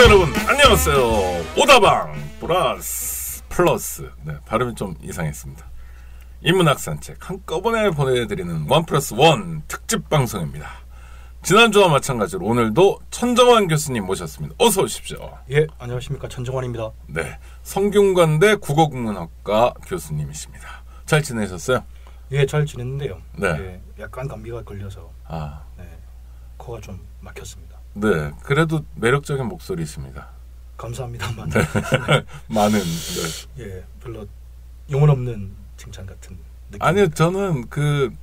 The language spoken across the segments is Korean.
청취자 여러분 안녕하세요. 오다방 플러스 네, 발음이 좀 이상했습니다. 인문학 산책 한꺼번에 보내드리는 1+1 특집 방송입니다. 지난주와 마찬가지로 오늘도 천정환 교수님 모셨습니다. 어서 오십시오. 예, 안녕하십니까, 천정환입니다. 네, 성균관대 국어국문학과 교수님이십니다. 잘 지내셨어요? 예, 잘 지냈는데요. 네. 예, 약간 감기가 걸려서 네, 코가 좀 막혔습니다. 네, 그래도 매력적인 목소리이십니다. 감사합니다만. 네. 많은 예, 별로 영혼 없는 칭찬 같은 느낌. 아니요, 저는 그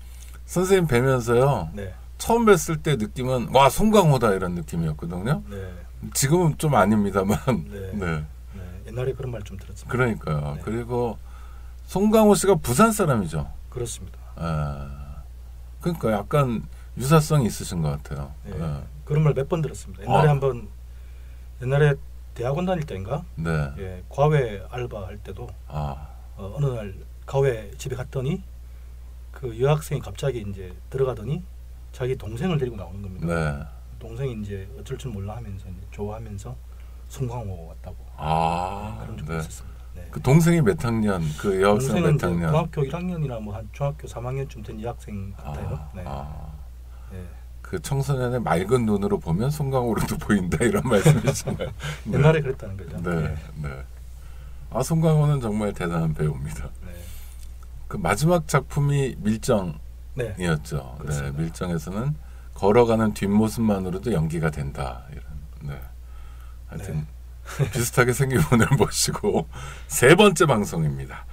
선생님 뵈면서요. 네. 처음 뵀을 때 느낌은 와 송강호다 이런 느낌이었거든요. 네. 지금은 좀 아닙니다만. 네. 네. 네. 옛날에 그런 말 좀 들었습니다. 그러니까요. 네. 그리고 송강호 씨가 부산 사람이죠. 그렇습니다. 그러니까 약간 유사성이 있으신 것 같아요. 네. 그런 말 몇 번 들었습니다. 옛날에 한번 옛날에 대학원 다닐 때인가? 네. 예, 과외 알바 할 때도 어느 날 과외 집에 갔더니 그 여학생이 갑자기 이제 들어가더니 자기 동생을 데리고 나오는 겁니다. 네. 동생이 이제 어쩔 줄 몰라 하면서 이제 좋아하면서 송강호 왔다고. 그런 적이 있었습니다. 네. 그 동생이 몇 학년? 그 여학생 몇 학년? 중학교 1학년이나 뭐 한 중학교 3학년쯤 된 여학생 같아요. 네. 네. 그 청소년의 맑은 눈으로 보면 송강호로도 보인다 이런 말씀이잖아요. 네. 옛날에 그랬다는 거죠. 네, 네. 송강호는 정말 대단한 배우입니다. 네. 그 마지막 작품이 밀정이었죠. 네, 밀정에서는 걸어가는 뒷모습만으로도 연기가 된다. 이런. 네. 하여튼 비슷하게 생긴 분을 모시고 세 번째 방송입니다.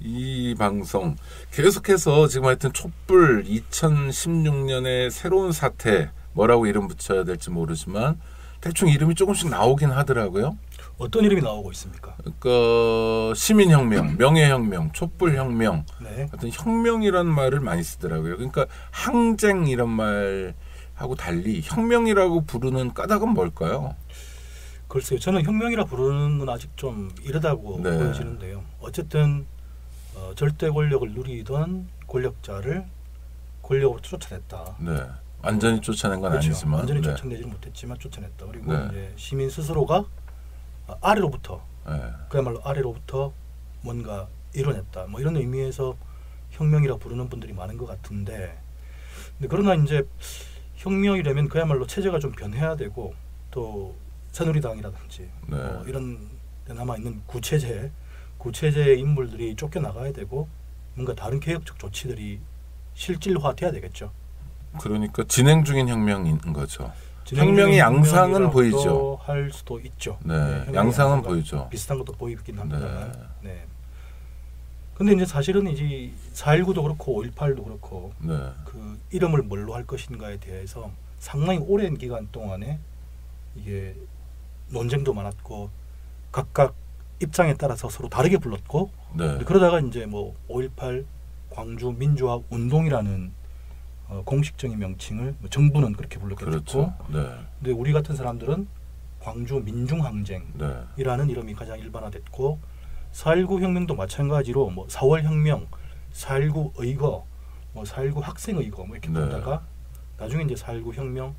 이 방송 계속해서 지금 하여튼 촛불 2016년의 새로운 사태 뭐라고 이름 붙여야 될지 모르지만 대충 이름이 조금씩 나오긴 하더라고요. 어떤 이름이 나오고 있습니까? 그러니까 시민혁명, 명예혁명, 촛불혁명 네. 어떤 혁명이라는 말을 많이 쓰더라고요. 그러니까 항쟁 이런 말하고 달리 혁명이라고 부르는 까닭은 뭘까요? 글쎄요. 저는 혁명이라 부르는 건 아직 좀 이르다고 보여지는데요. 어쨌든 절대 권력을 누리던 권력자를 권력으로 쫓아냈다. 네. 완전히 쫓아낸 건 그렇죠. 아니지만 완전히 쫓아내지는 못했지만 쫓아냈다. 그리고 이제 시민 스스로가 아래로부터 그야말로 아래로부터 뭔가 이뤄냈다. 뭐 이런 의미에서 혁명이라 부르는 분들이 많은 것 같은데, 근데 그러나 이제 혁명이라면 그야말로 체제가 좀 변해야 되고 또 새누리당이라든지 이런 데 남아 있는 구체제의 인물들이 쫓겨나가야 되고 뭔가 다른 개혁적 조치들이 실질화돼야 되겠죠. 그러니까 진행 중인 혁명인 거죠. 혁명의 양상은 보이죠. 할 수도 있죠. 네, 양상은 보이죠. 비슷한 것도 보이긴 합니다만. 네. 근데 이제 사실은 이제 4.19도 그렇고 5.18도 그렇고 그 이름을 뭘로 할 것인가에 대해서 상당히 오랜 기간 동안에 이게 논쟁도 많았고 각각 입장에 따라서 서로 다르게 불렀고 그러다가 이제 뭐 5.18 광주 민주화 운동이라는 공식적인 명칭을 정부는 그렇게 불렀겠고, 그렇죠. 근데 우리 같은 사람들은 광주 민중항쟁이라는 이름이 가장 일반화됐고, 4.19 혁명도 마찬가지로 뭐 4월 혁명, 4.19 의거, 뭐 4.19 학생 의거 뭐 이렇게 부르다가 나중에 이제 4.19 혁명,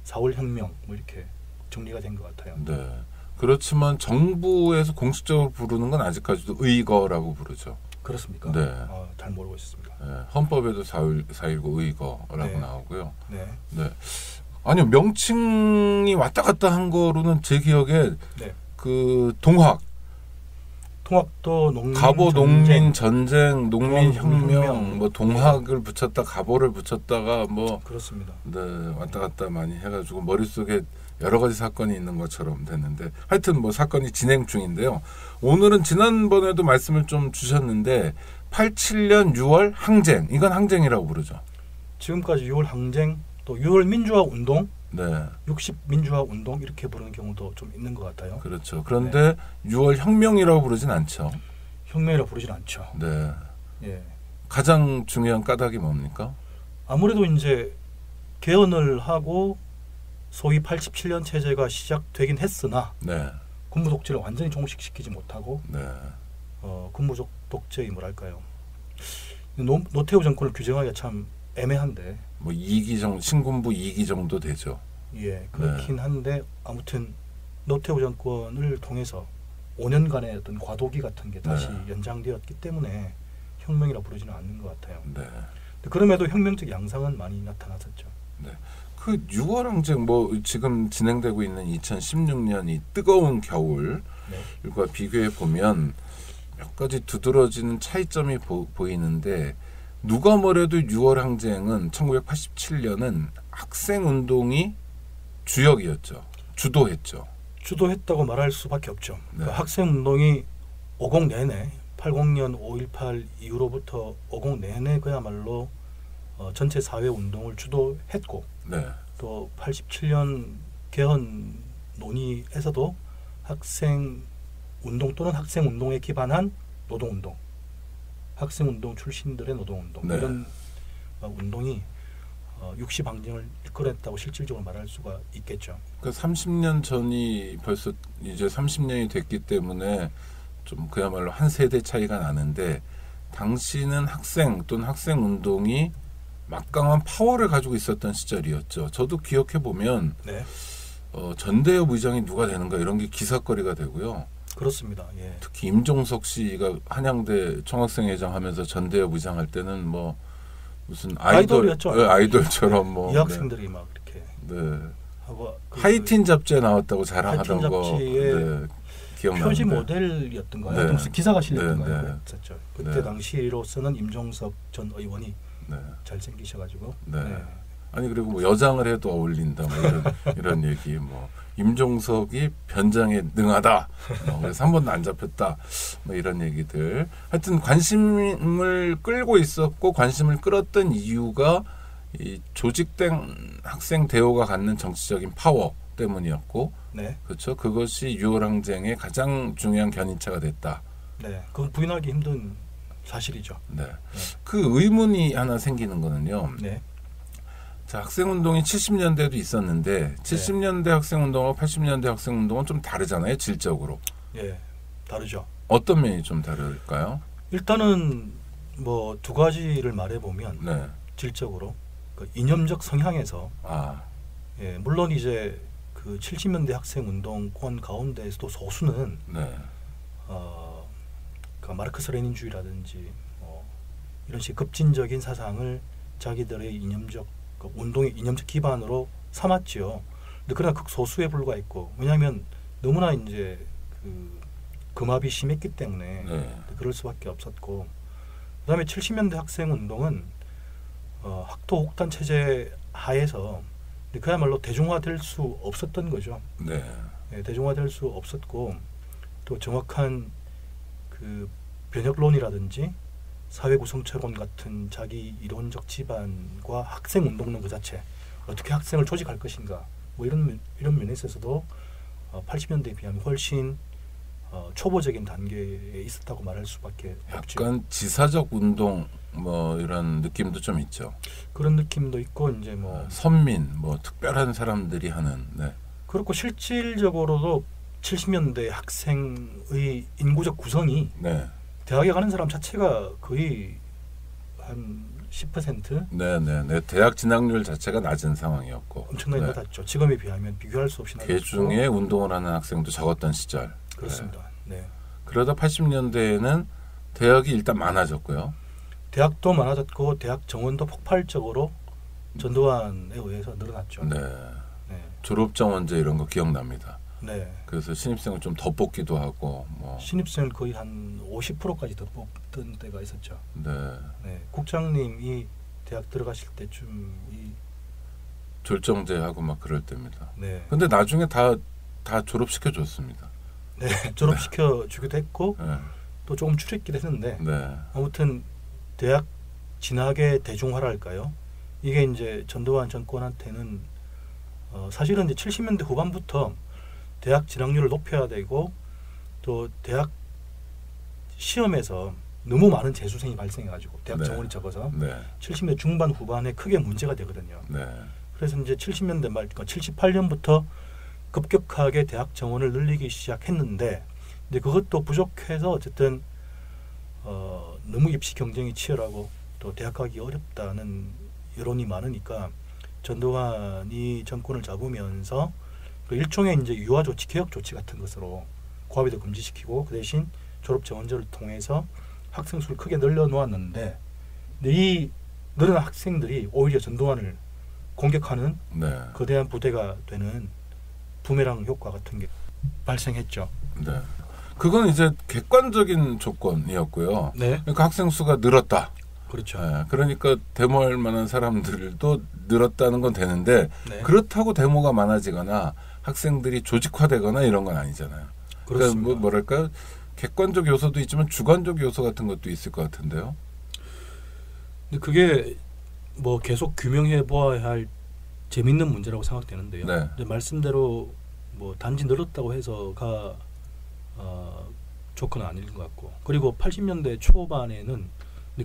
4월 혁명 뭐 이렇게 정리가 된 것 같아요. 네. 그렇지만 정부에서 공식적으로 부르는 건 아직까지도 의거라고 부르죠. 그렇습니까? 네. 잘 모르고 있습니다. 네. 헌법에도 4.19 의거라고 나오고요. 네. 아니요, 명칭이 왔다 갔다 한 거로는 제 기억에 그 통학도 가보 농민 전쟁, 농민 혁명, 뭐 동학을 붙였다, 가보를 붙였다가 뭐 그렇습니다. 네, 왔다 갔다 많이 해가지고 머릿속에 여러 가지 사건이 있는 것처럼 됐는데 하여튼 뭐 사건이 진행 중인데요. 오늘은 지난번에도 말씀을 좀 주셨는데 87년 6월 항쟁, 이건 항쟁이라고 부르죠. 지금까지 6월 항쟁, 또 6월 민주화 운동, 네. 60 민주화 운동 이렇게 부르는 경우도 좀 있는 것 같아요. 그렇죠. 그런데 6월 혁명이라고 부르진 않죠. 혁명이라고 부르진 않죠. 네. 예. 가장 중요한 까닭이 뭡니까? 아무래도 이제 개헌을 하고 소위 87년 체제가 시작되긴 했으나 군부 독재를 완전히 종식시키지 못하고 군부 독재의 뭐랄까요? 노태우 정권을 규정하기가 참 애매한데 뭐 2기 정도, 신군부 2기 정도 되죠. 예, 그렇긴 한데 아무튼 노태우 정권을 통해서 5년간의 어떤 과도기 같은 게 다시 네. 연장되었기 때문에 혁명이라 부르지는 않는 것 같아요. 네. 그럼에도 혁명적 양상은 많이 나타났었죠. 네. 그 6월 항쟁 뭐 지금 진행되고 있는 2016년 이 뜨거운 겨울과 네. 비교해 보면 몇 가지 두드러지는 차이점이 보이는데 누가 뭐래도 6월 항쟁은 1987년은 학생 운동이 주역이었죠. 주도했죠. 주도했다고 말할 수밖에 없죠. 네. 그러니까 학생 운동이 50 내내 80년 5.18 이후로부터 50 내내 그야말로 전체 사회 운동을 주도했고 네. 또 87년 개헌 논의에서도 학생 운동 또는 학생 운동에 기반한 노동 운동, 학생 운동 출신들의 노동 운동 네. 이런 운동이 육시 방정을 이끌어냈다고 실질적으로 말할 수가 있겠죠. 그러니까 30년 전이 벌써 이제 30년이 됐기 때문에 좀 그야말로 한 세대 차이가 나는데 당시는 학생 또는 학생 운동이 막강한 파워를 가지고 있었던 시절이었죠. 저도 기억해 보면 네. 전대협 의장이 누가 되는가 이런 게 기사거리가 되고요. 그렇습니다. 예. 특히 임종석 씨가 한양대 총학생회장 하면서 전대협 의장 할 때는 뭐 무슨 아이돌이었죠. 아이돌처럼 뭐 이 학생들이 막 이렇게 네. 하고 하이틴 잡지에 나왔다고 자랑하던 하이틴 거 잡지의 기억나는데 표지 모델이었던가요? 네. 무슨 기사가 실렸던 네. 거예요. 있었죠. 그때 네. 당시로서는 임종석 전 의원이 네. 잘생기셔가지고. 네. 네. 아니 그리고 뭐 여장을 해도 어울린다 뭐 이런 얘기 뭐 임종석이 변장에 능하다 그래서 한 번도 안 잡혔다 뭐 이런 얘기들 하여튼 관심을 끌고 있었고 관심을 끌었던 이유가 이 조직된 학생 대오가 갖는 정치적인 파워 때문이었고 네. 그렇죠. 그것이 6월 항쟁의 가장 중요한 견인차가 됐다. 네, 그건 부인하기 힘든 사실이죠. 네. 그 의문이 하나 생기는 거는요. 네. 자, 학생운동이 70년대도 있었는데 70년대 학생운동하고 80년대 학생운동은 좀 다르잖아요. 질적으로. 예, 다르죠. 어떤 면이 좀 다를까요? 일단은 뭐 두 가지를 말해보면 네. 질적으로 그 이념적 성향에서 예, 물론 이제 그 70년대 학생운동권 가운데에서도 소수는 네. 그 마르크스 레닌주의라든지 이런 식 급진적인 사상을 자기들의 이념적 그 운동의 이념적 기반으로 삼았지요. 근데 그러나 극소수에 불과했고 왜냐하면 너무나 이제 그 금압이 심했기 때문에 네. 그럴 수밖에 없었고 그다음에 70년대 학생운동은 학토옥단 체제 하에서 그야말로 대중화될 수 없었던 거죠. 네. 네, 대중화될 수 없었고 또 정확한 그 변혁론이라든지 사회구성체론 같은 자기 이론적 기반과 학생운동론 그 자체 어떻게 학생을 조직할 것인가 뭐 이런 면에 있어서도 80년대에 비하면 훨씬 초보적인 단계에 있었다고 말할 수밖에 없죠. 약간 지사적 운동 뭐 이런 느낌도 좀 있죠. 그런 느낌도 있고 이제 뭐 선민 뭐 특별한 사람들이 하는 네. 그렇고 실질적으로도 70년대 학생의 인구적 구성이 네. 대학에 가는 사람 자체가 거의 한 10%? 네. 대학 진학률 자체가 낮은 상황이었고 엄청나게 낮았죠. 지금에 비하면 비교할 수 없이 낮았고 그 중에 운동을 하는 학생도 적었던 시절. 그렇습니다. 네. 그러다 80년대에는 대학이 일단 많아졌고요. 대학도 많아졌고 대학 정원도 폭발적으로 전두환에 의해서 늘어났죠. 네. 네. 졸업 정원제 이런 거 기억납니다. 네. 그래서 신입생을 좀 더 뽑기도 하고 뭐. 신입생을 거의 한 50%까지 더 뽑던 때가 있었죠. 네. 네. 국장님이 대학 들어가실 때쯤이 졸정제하고 막 그럴 때입니다. 네. 근데 나중에 다 졸업시켜 줬습니다. 네. 졸업시켜 주기도 했고 네. 또 조금 줄였기도 했는데 네. 아무튼 대학 진학의 대중화랄까요? 이게 이제 전두환 정권한테는 사실은 이제 70년대 후반부터 대학 진학률을 높여야 되고 또 대학 시험에서 너무 많은 재수생이 발생해가지고 대학 네. 정원이 적어서 네. 70년대 중반 후반에 크게 문제가 되거든요. 네. 그래서 이제 70년대 말, 그러니까 78년부터 급격하게 대학 정원을 늘리기 시작했는데 근데 그것도 부족해서 어쨌든 너무 입시 경쟁이 치열하고 또 대학 가기 어렵다는 여론이 많으니까 전두환이 정권을 잡으면서 그 일종의 이제 유아 조치, 개혁 조치 같은 것으로 고압에도 금지시키고 그 대신 졸업 정원제를 통해서 학생 수를 크게 늘려 놓았는데 이 늘어난 학생들이 오히려 전두환을 공격하는 네. 거대한 부대가 되는 부메랑 효과 같은 게 발생했죠. 네. 그건 이제 객관적인 조건이었고요. 네. 그러니까 학생 수가 늘었다. 그렇죠. 네. 그러니까 데모할 만한 사람들도 늘었다는 건 되는데 네. 그렇다고 데모가 많아지거나 학생들이 조직화되거나 이런 건 아니잖아요. 그렇습니다. 그러니까 뭐랄까 객관적 요소도 있지만 주관적 요소 같은 것도 있을 것 같은데요. 근데 그게 뭐 계속 규명해 보아야 할 재밌는 문제라고 생각되는데요. 네. 이제 말씀대로 뭐 단지 늘었다고 해서가 조건은 아닌 것 같고 그리고 80년대 초반에는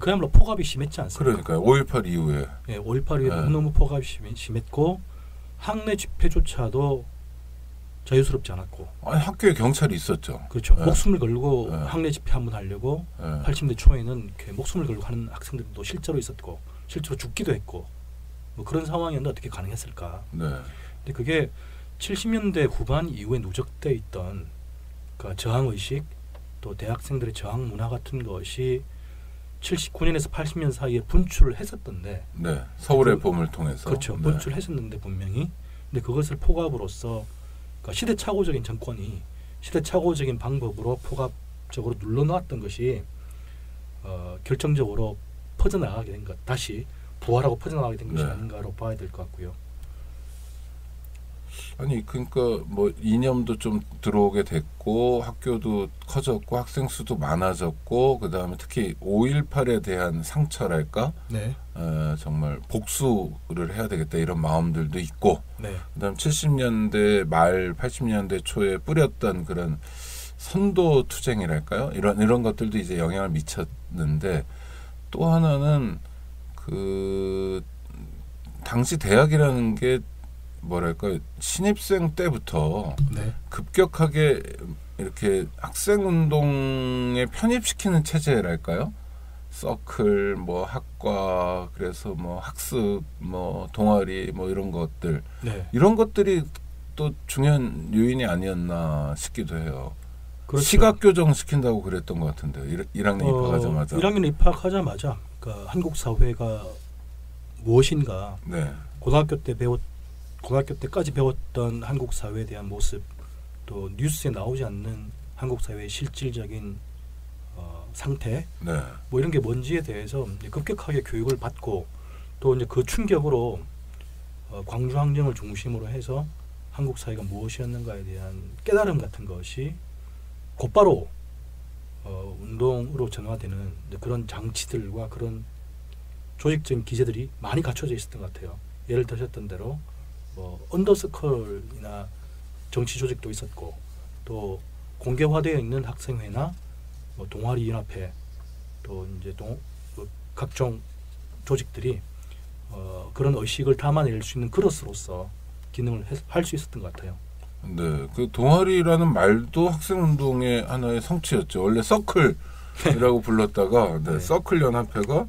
그야말로 폭압이 심했지 않습니까? 그러니까요. 5.18 이후에. 네, 5.18 이후에 너무 폭압이 심했고 학내 집회조차도 자유스럽지 않았고. 아니, 학교에 경찰이 있었죠. 그렇죠. 네. 목숨을 걸고 네. 학내 집회 한번 하려고 네. 80년대 초에는 이렇게 목숨을 걸고 하는 학생들도 실제로 있었고 실제로 죽기도 했고 뭐 그런 상황이었는데 어떻게 가능했을까? 네. 근데 그게 70년대 후반 이후에 누적돼 있던 그 저항의식 또 대학생들의 저항 문화 같은 것이 79년에서 80년 사이에 분출을 했었던데 네, 서울의 봄을 통해서 그렇죠. 네. 분출했었는데 분명히 근데 그것을 폭압으로써 그러니까 시대착오적인 정권이 시대착오적인 방법으로 폭압적으로 눌러놓았던 것이 결정적으로 퍼져나가게 된 것 다시 부활하고 퍼져나가게 된 것이 네. 아닌가로 봐야 될 것 같고요. 아니 그러니까 뭐 이념도 좀 들어오게 됐고 학교도 커졌고 학생 수도 많아졌고 그다음에 특히 5.18에 대한 상처랄까 네. 정말 복수를 해야 되겠다 이런 마음들도 있고 네. 그다음 70년대 말 80년대 초에 뿌렸던 그런 선도 투쟁이랄까요 이런 것들도 이제 영향을 미쳤는데 또 하나는 그 당시 대학이라는 게 뭐랄까 신입생 때부터 네. 급격하게 이렇게 학생 운동에 편입시키는 체제랄까요? 서클 뭐 학과 그래서 뭐 학습 뭐 동아리 뭐 이런 것들 네. 이런 것들이 또 중요한 요인이 아니었나 싶기도 해요. 그렇죠. 시각 교정 시킨다고 그랬던 것 같은데요. 1학년 입학하자마자. 1학년 입학하자마자 그러니까 한국 사회가 무엇인가 네. 고등학교 때까지 배웠던 한국 사회에 대한 모습 또 뉴스에 나오지 않는 한국 사회의 실질적인 상태 네. 뭐 이런 게 뭔지에 대해서 이제 급격하게 교육을 받고 또 이제 그 충격으로 광주항쟁을 중심으로 해서 한국 사회가 무엇이었는가에 대한 깨달음 같은 것이 곧바로 운동으로 전화되는 그런 장치들과 그런 조직적인 기제들이 많이 갖춰져 있었던 것 같아요. 예를 드셨던 대로 언더서클이나 정치 조직도 있었고 또 공개화되어 있는 학생회나 동아리 연합회 또 이제 각종 조직들이 그런 의식을 담아낼 수 있는 그릇으로서 기능을 할 수 있었던 것 같아요. 네, 그 동아리라는 말도 학생 운동의 하나의 성취였죠. 원래 서클이라고 불렀다가 네, 서클 연합회가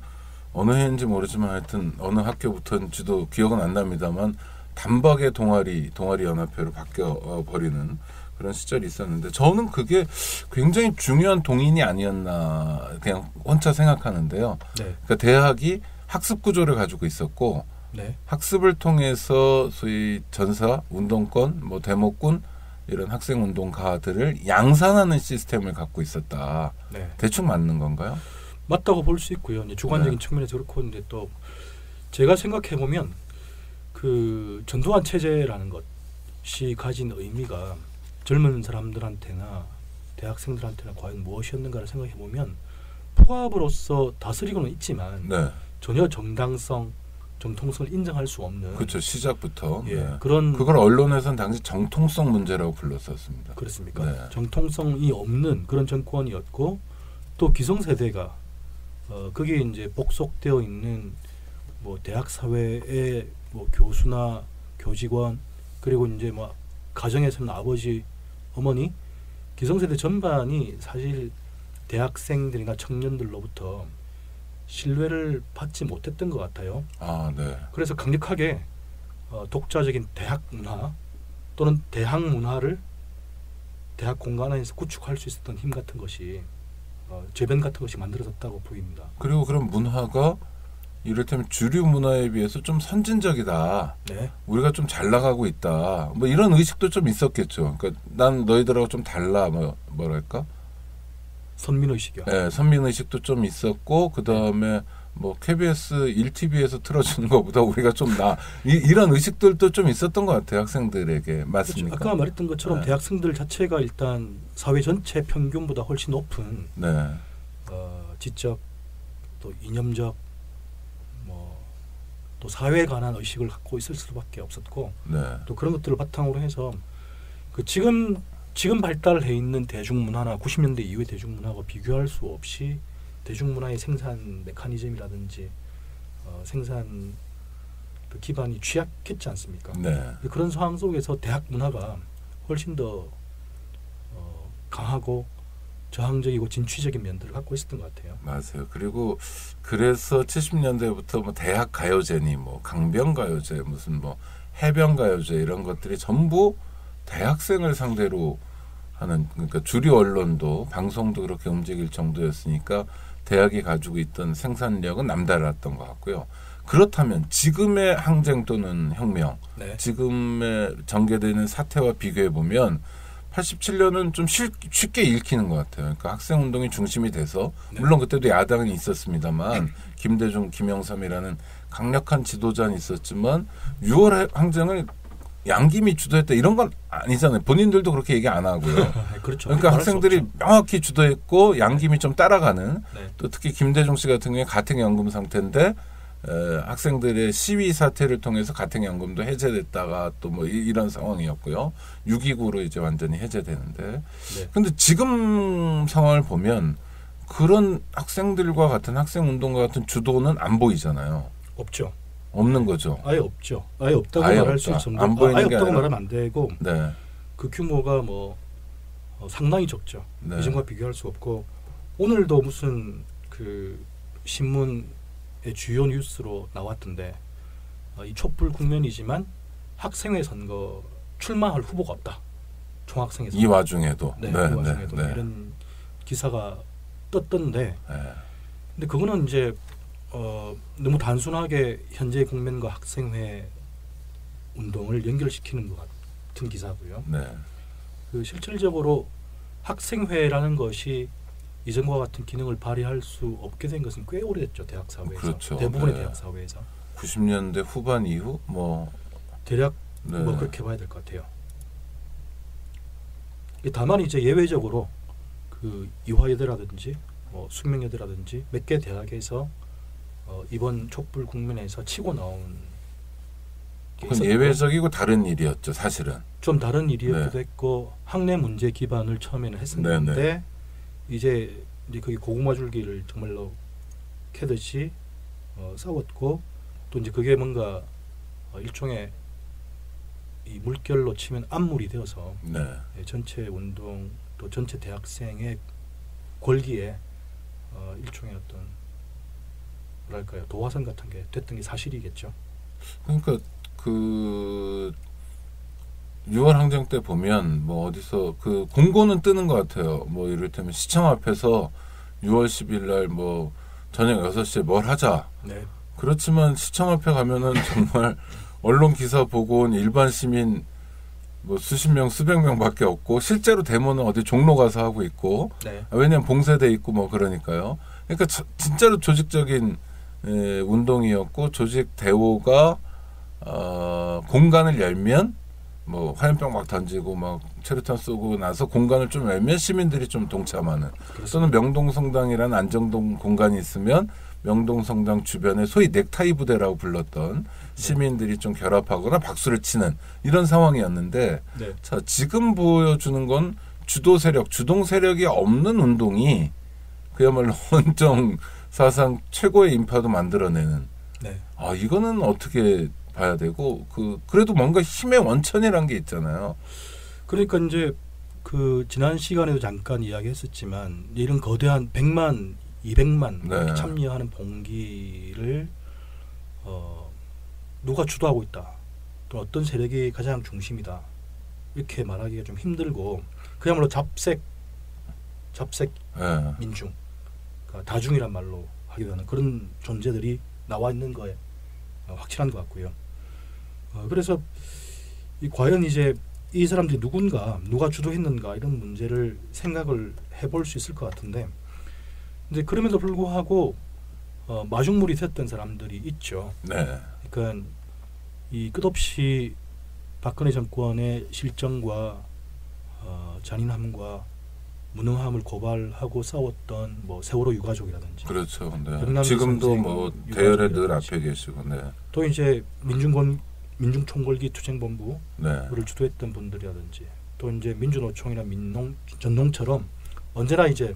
어느 해인지 모르지만 하여튼 어느 학교부터인지도 기억은 안 납니다만 단박에 동아리 연합회로 바뀌어 버리는 그런 시절이 있었는데 저는 그게 굉장히 중요한 동인이 아니었나 그냥 혼자 생각하는데요. 네. 그러니까 대학이 학습 구조를 가지고 있었고 네. 학습을 통해서 소위 전사, 운동권, 뭐 데모군 이런 학생 운동가들을 양산하는 시스템을 갖고 있었다. 네. 대충 맞는 건가요? 맞다고 볼 수 있고요. 이제 주관적인 네. 측면에서 그렇고 이제 또 제가 생각해 보면 그 전두환 체제라는 것이 가진 의미가 젊은 사람들한테나 대학생들한테나 과연 무엇이었는가를 생각해 보면 폭압으로서 다스리고는 있지만 네. 전혀 정통성을 인정할 수 없는 그렇죠. 시작부터 예, 네. 그런 그걸 언론에서는 당시 정통성 문제라고 불렀었습니다. 그렇습니까? 네. 정통성이 없는 그런 정권이었고 또 기성세대가 거기에 이제 복속되어 있는 뭐 대학 사회의 뭐 교수나 교직원 그리고 이제 뭐 가정에서는 아버지, 어머니 기성세대 전반이 사실 대학생들이나 청년들로부터 신뢰를 받지 못했던 것 같아요. 아, 네. 그래서 강력하게 독자적인 대학 문화 또는 대학 문화를 대학 공간 안에서 구축할 수 있었던 힘 같은 것이 재변 같은 것이 만들어졌다고 보입니다. 그리고 그런 문화가 이를테면 주류 문화에 비해서 좀 선진적이다. 네. 우리가 좀 잘 나가고 있다. 뭐 이런 의식도 좀 있었겠죠. 그러니까 난 너희들하고 좀 달라. 뭐랄까? 선민의식이요. 네, 선민의식도 좀 있었고 그 다음에 뭐 KBS 1TV에서 틀어주는 것보다 우리가 좀 이런 의식들도 좀 있었던 것 같아요. 학생들에게. 맞습니까? 그렇죠. 아까 말했던 것처럼 대학생들 자체가 일단 사회 전체 평균보다 훨씬 높은 지적 또 이념적 또 사회에 관한 의식을 갖고 있을 수밖에 없었고 또 그런 것들을 바탕으로 해서 그 지금 발달해 있는 대중문화나 90년대 이후의 대중문화와 비교할 수 없이 대중문화의 생산 메커니즘이라든지 생산 그 기반이 취약했지 않습니까? 그런 상황 속에서 대학 문화가 훨씬 더 강하고 저항적이고 진취적인 면들을 갖고 있었던 것 같아요. 맞아요. 그리고 그래서 70년대부터 뭐 대학 가요제니 뭐 강변 가요제 무슨 뭐 해변 가요제 이런 것들이 전부 대학생을 상대로 하는 그러니까 주류 언론도 방송도 그렇게 움직일 정도였으니까 대학이 가지고 있던 생산력은 남달랐던 것 같고요. 그렇다면 지금의 항쟁 또는 혁명, 지금의 전개되는 사태와 비교해 보면 87년은 좀 쉽게 읽히는 것 같아요. 그러니까 학생운동이 중심이 돼서 물론 그때도 야당이 있었습니다만 김대중, 김영삼이라는 강력한 지도자는 있었지만 6월 항쟁을 양김이 주도했다 이런 건 아니잖아요. 본인들도 그렇게 얘기 안 하고요. 그렇죠. 그러니까 학생들이 명확히 주도했고 양김이 좀 따라가는 또 특히 김대중 씨 같은 경우에 가택연금 상태인데 학생들의 시위 사태를 통해서 가택연금도 해제됐다가 또 뭐 이런 상황이었고요. 6.29로 이제 완전히 해제되는데 근데 지금 상황을 보면 그런 학생들과 같은 학생운동과 같은 주도는 안 보이잖아요. 없죠. 없는 거죠. 아예 없죠. 아예 없다고 말할 수 있을 정도. 아예 없다고 말하면 안 되고 그 규모가 뭐 상당히 적죠. 이전과 비교할 수 없고 오늘도 무슨 그 신문의 주요 뉴스로 나왔던데 이 촛불 국면이지만 학생회 선거 출마할 후보가 없다. 총학생회 선거. 이 와중에도. 이 와중에도 이런 기사가 떴던데 근데 그거는 이제 너무 단순하게 현재 국면과 학생회 운동을 연결시키는 것 같은 기사고요. 그 실질적으로 학생회라는 것이 이전과 같은 기능을 발휘할 수 없게 된 것은 꽤 오래됐죠. 대학 사회에서. 그렇죠. 대부분의 대학 사회에서. 90년대 후반 이후 뭐 대략 뭐 그렇게 봐야 될 것 같아요. 다만 이제 예외적으로 그 이화여대라든지 숙명여대라든지 몇 개 대학에서 이번 촛불 국면에서 치고 나온 그건 예외적이고 다른 일이었죠. 사실은 좀 다른 일이었기도 했고 학내 문제 기반을 처음에는 했었는데 이제 거기 고구마 줄기를 정말로 캐듯이 싸웠고 또 이제 그게 뭔가 일종의 이 물결로 치면 암물이 되어서 전체 운동 또 전체 대학생의 권리에 일종의 어떤 뭐랄까요 도화선 같은 게 됐던 게 사실이겠죠. 그러니까 그 6월 항쟁 때 보면 뭐 어디서 그 공고는 뜨는 것 같아요. 뭐 이를테면 시청 앞에서 6월 10일 날 뭐 저녁 6시에 뭘 하자. 그렇지만 시청 앞에 가면은 정말 언론 기사 보고 온 일반 시민 뭐 수십 명 수백 명밖에 없고 실제로 데모는 어디 종로 가서 하고 있고 왜냐면 봉쇄돼 있고 뭐 그러니까요. 그러니까 진짜로 조직적인 운동이었고 조직 대오가 공간을 열면 뭐 화염병 막 던지고 막 체류탄 쏘고 나서 공간을 좀 열면 시민들이 좀 동참하는 또는 명동성당이라는 안정동 공간이 있으면 명동성당 주변에 소위 넥타이 부대라고 불렀던 시민들이 좀 결합하거나 박수를 치는 이런 상황이었는데 자 지금 보여주는 건 주도 세력, 주동 세력이 없는 운동이 그야말로 원정 사상 최고의 인파도 만들어내는 이거는 어떻게 봐야 되고 그래도 뭔가 힘의 원천이라는 게 있잖아요. 그러니까 이제 그 지난 시간에도 잠깐 이야기했었지만 이런 거대한 100만, 200만 참여하는 봉기를 누가 주도하고 있다. 또 어떤 세력이 가장 중심이다. 이렇게 말하기가 좀 힘들고 그야말로 잡색 민중, 그러니까 다중이란 말로 하기도 하는 그런 존재들이 나와 있는 거에 확실한 것 같고요. 그래서 과연 이제 이 사람들이 누가 주도했는가 이런 문제를 생각을 해볼 수 있을 것 같은데, 근데 그럼에도 불구하고 마중물이 됐던 사람들이 있죠. 네. 그러니까 이 끝없이 박근혜 정권의 실정과 잔인함과 무능함을 고발하고 싸웠던 뭐 세월호 유가족이라든지, 그렇죠. 네. 지금도 뭐 대열에 늘 앞에 계시고, 네. 또 이제 민중총궐기 투쟁본부를 주도했던 분들이라든지, 또 이제 민주노총이나 전농처럼 언제나 이제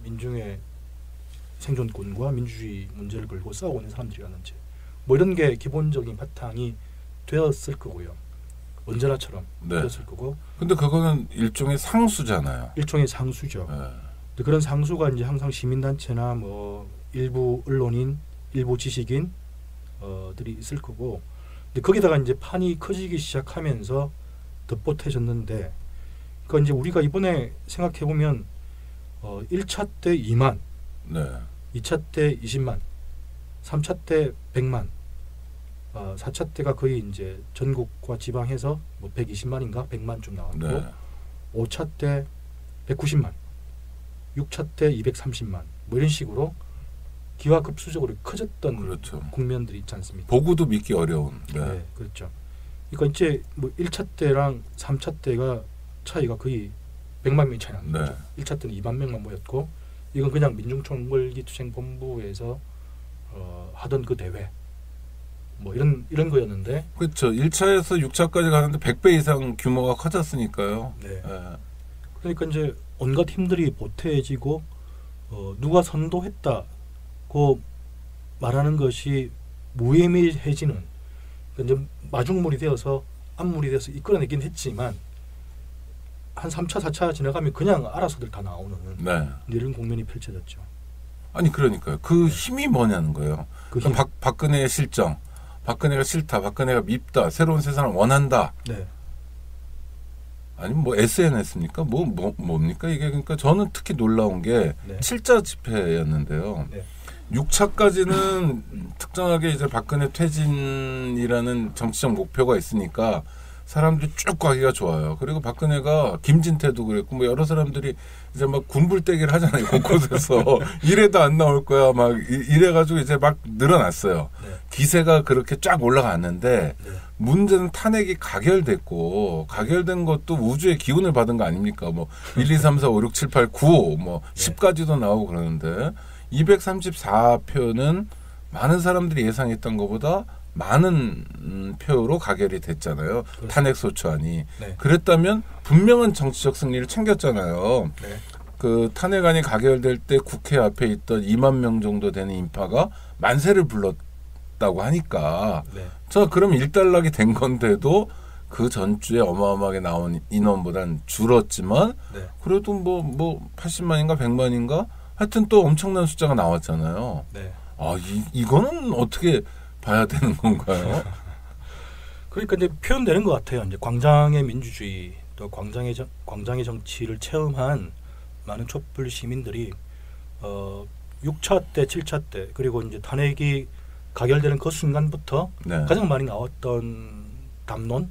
민중의 생존권과 민주주의 문제를 걸고 싸우고 있는 사람들이라든지, 뭐 이런 게 기본적인 바탕이 되었을 거고요. 언제나처럼 되었을 거고. 근데 그거는 일종의 상수잖아요. 일종의 상수죠. 근데 그런 상수가 이제 항상 시민단체나 뭐 일부 언론인, 일부 지식인 들이 있을 거고, 근데 거기다가 이제 판이 커지기 시작하면서 덧보태졌는데, 그러니까 이제 우리가 이번에 생각해 보면 1차 때 2만, 2차 때 20만, 3차 때 100만, 4차 때가 거의 이제 전국과 지방해서 뭐 120만인가 100만 좀 나왔고, 5차 때 190만, 6차 때 230만, 뭐 이런 식으로 기하급수적으로 커졌던 국면들이 있지 않습니까? 보고도 믿기 어려운. 네, 그렇죠. 그러니까 이제 뭐 1차 때랑 3차 때가 차이가 거의 100만 명이 차이 나는 거죠. 1차 때는 2만 명만 모였고, 이건 그냥 민중총궐기 투쟁본부에서 하던 그 대회 뭐 이런 거였는데, 그렇죠. 1차에서 6차까지 가는데 100배 이상 규모가 커졌으니까요. 네. 그러니까 이제 온갖 힘들이 보태지고 누가 선도했다고 말하는 것이 무의미해지는, 그러니까 이제 마중물이 되어서 앞물이 돼서 이끌어내긴 했지만 한 3차, 4차 지나가면 그냥 알아서들 다 나오는 이런 국면이 펼쳐졌죠. 아니 그러니까요. 그 힘이 뭐냐는 거예요. 그 힘. 박근혜의 실정, 박근혜가 싫다, 박근혜가 밉다, 새로운 세상을 원한다. 아니면 뭐 SNS입니까? 뭡니까 이게? 그러니까 저는 특히 놀라운 게 7자 집회였는데요. 6차까지는 특정하게 이제 박근혜 퇴진이라는 정치적 목표가 있으니까 사람들이 쭉 가기가 좋아요. 그리고 박근혜가 김진태도 그랬고 뭐 여러 사람들이 이제 막 군불대기를 하잖아요. 곳곳에서 이래도 안 나올 거야 막 이래가지고 이제 막 늘어났어요. 기세가 그렇게 쫙 올라갔는데 문제는 탄핵이 가결됐고, 가결된 것도 우주의 기운을 받은 거 아닙니까? 뭐 1, 2, 3, 4, 5, 6, 7, 8, 9 뭐 10까지도 나오고 그러는데 234표는 많은 사람들이 예상했던 것보다 많은 표로 가결이 됐잖아요. 그렇습니다. 탄핵 소추안이. 그랬다면 분명한 정치적 승리를 챙겼잖아요. 그 탄핵안이 가결될 때 국회 앞에 있던 2만 명 정도 되는 인파가 만세를 불렀다고 하니까 저 그럼 일단락이 된 건데도 그 전주에 어마어마하게 나온 인원보단 줄었지만 그래도 뭐 80만인가 100만인가 하여튼 또 엄청난 숫자가 나왔잖아요. 이거는 어떻게 봐야 되는 건가요? 그러니까 이제 표현되는 것 같아요. 이제 광장의 민주주의, 또 광장의 정치를 체험한 많은 촛불 시민들이 6차 때, 7차 때, 그리고 이제 탄핵이 가결되는 그 순간부터 가장 많이 나왔던 담론이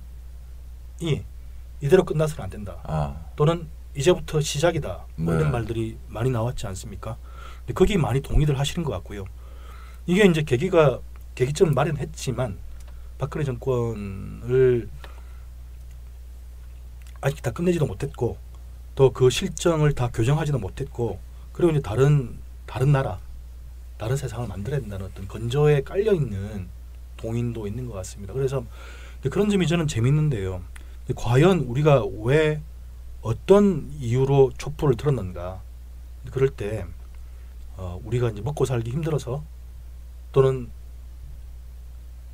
이대로 끝나서는 안 된다. 또는 이제부터 시작이다. 뭐 이런 말들이 많이 나왔지 않습니까? 근데 거기 많이 동의들 하시는 것 같고요. 이게 이제 계기점을 마련했지만 박근혜 정권을 아직 다 끝내지도 못했고, 또 그 실정을 다 교정하지도 못했고, 그리고 이제 다른 나라, 다른 세상을 만들어야 된다는 어떤 건조에 깔려 있는 동인도 있는 것 같습니다. 그래서 그런 점이 저는 재밌는데요. 과연 우리가 왜 어떤 이유로 촛불을 들었는가? 그럴 때 우리가 이제 먹고 살기 힘들어서, 또는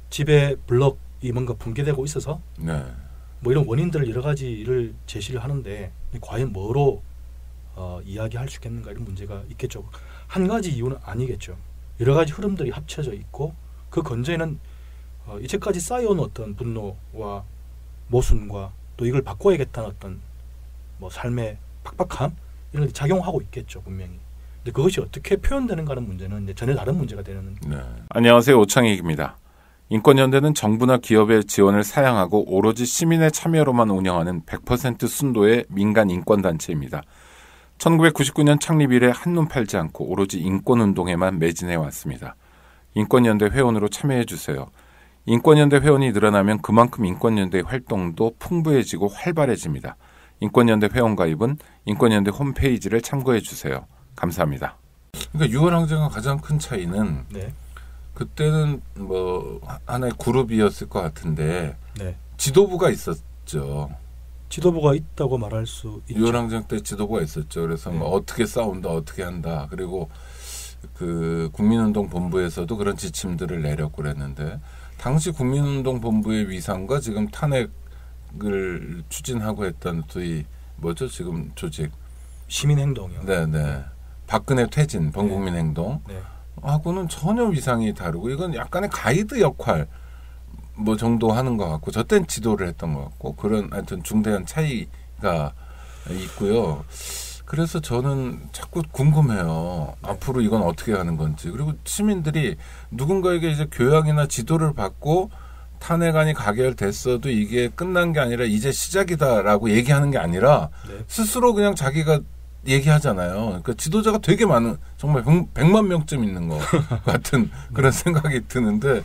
집에 블럭이 뭔가 붕괴되고 있어서, 뭐 이런 원인들을 여러 가지를 제시를 하는데 과연 뭐로 이야기할 수 있겠는가, 이런 문제가 있겠죠. 한 가지 이유는 아니겠죠. 여러 가지 흐름들이 합쳐져 있고, 그 근저에는 이제까지 쌓여온 어떤 분노와 모순과 또 이걸 바꿔야겠다는 어떤 뭐 삶의 팍팍함 이런 게 작용하고 있겠죠, 분명히. 근데 그것이 어떻게 표현되는가는 문제는 이제 전혀 다른 문제가 되는. 네. 안녕하세요, 오창익입니다. 인권연대는 정부나 기업의 지원을 사양하고 오로지 시민의 참여로만 운영하는 100% 순도의 민간 인권단체입니다. 1999년 창립 이래 한눈 팔지 않고 오로지 인권운동에만 매진해 왔습니다. 인권연대 회원으로 참여해 주세요. 인권연대 회원이 늘어나면 그만큼 인권연대 활동도 풍부해지고 활발해집니다. 인권연대 회원 가입은 인권연대 홈페이지를 참고해 주세요. 감사합니다. 그러니까 6월 항쟁과 가장 큰 차이는 네. 그때는 뭐 하나의 그룹이었을 것 같은데 네. 지도부가 있었죠. 지도부가 있다고 말할 수 있죠. 6월 항쟁 때 지도부가 있었죠. 그래서 뭐 어떻게 싸운다, 어떻게 한다. 그리고 그 국민운동 본부에서도 그런 지침들을 내렸고 그랬는데 당시 국민운동 본부의 위상과 지금 탄핵을 추진하고 했던 소위 뭐죠 지금 조직 시민행동이요. 네네. 박근혜 퇴진 범국민행동 네. 하고는 전혀 위상이 다르고 이건 약간의 가이드 역할 뭐 정도 하는 것 같고 저 땐 지도를 했던 것 같고 그런 하여튼 중대한 차이가 있고요. 그래서 저는 자꾸 궁금해요. 앞으로 이건 어떻게 하는 건지. 그리고 시민들이 누군가에게 이제 교양이나 지도를 받고 탄핵안이 가결됐어도 이게 끝난 게 아니라 이제 시작이다라고 얘기하는 게 아니라 스스로 그냥 자기가 얘기하잖아요. 그러니까 지도자가 되게 많은 정말 100만 명쯤 있는 것 같은 그런 생각이 드는데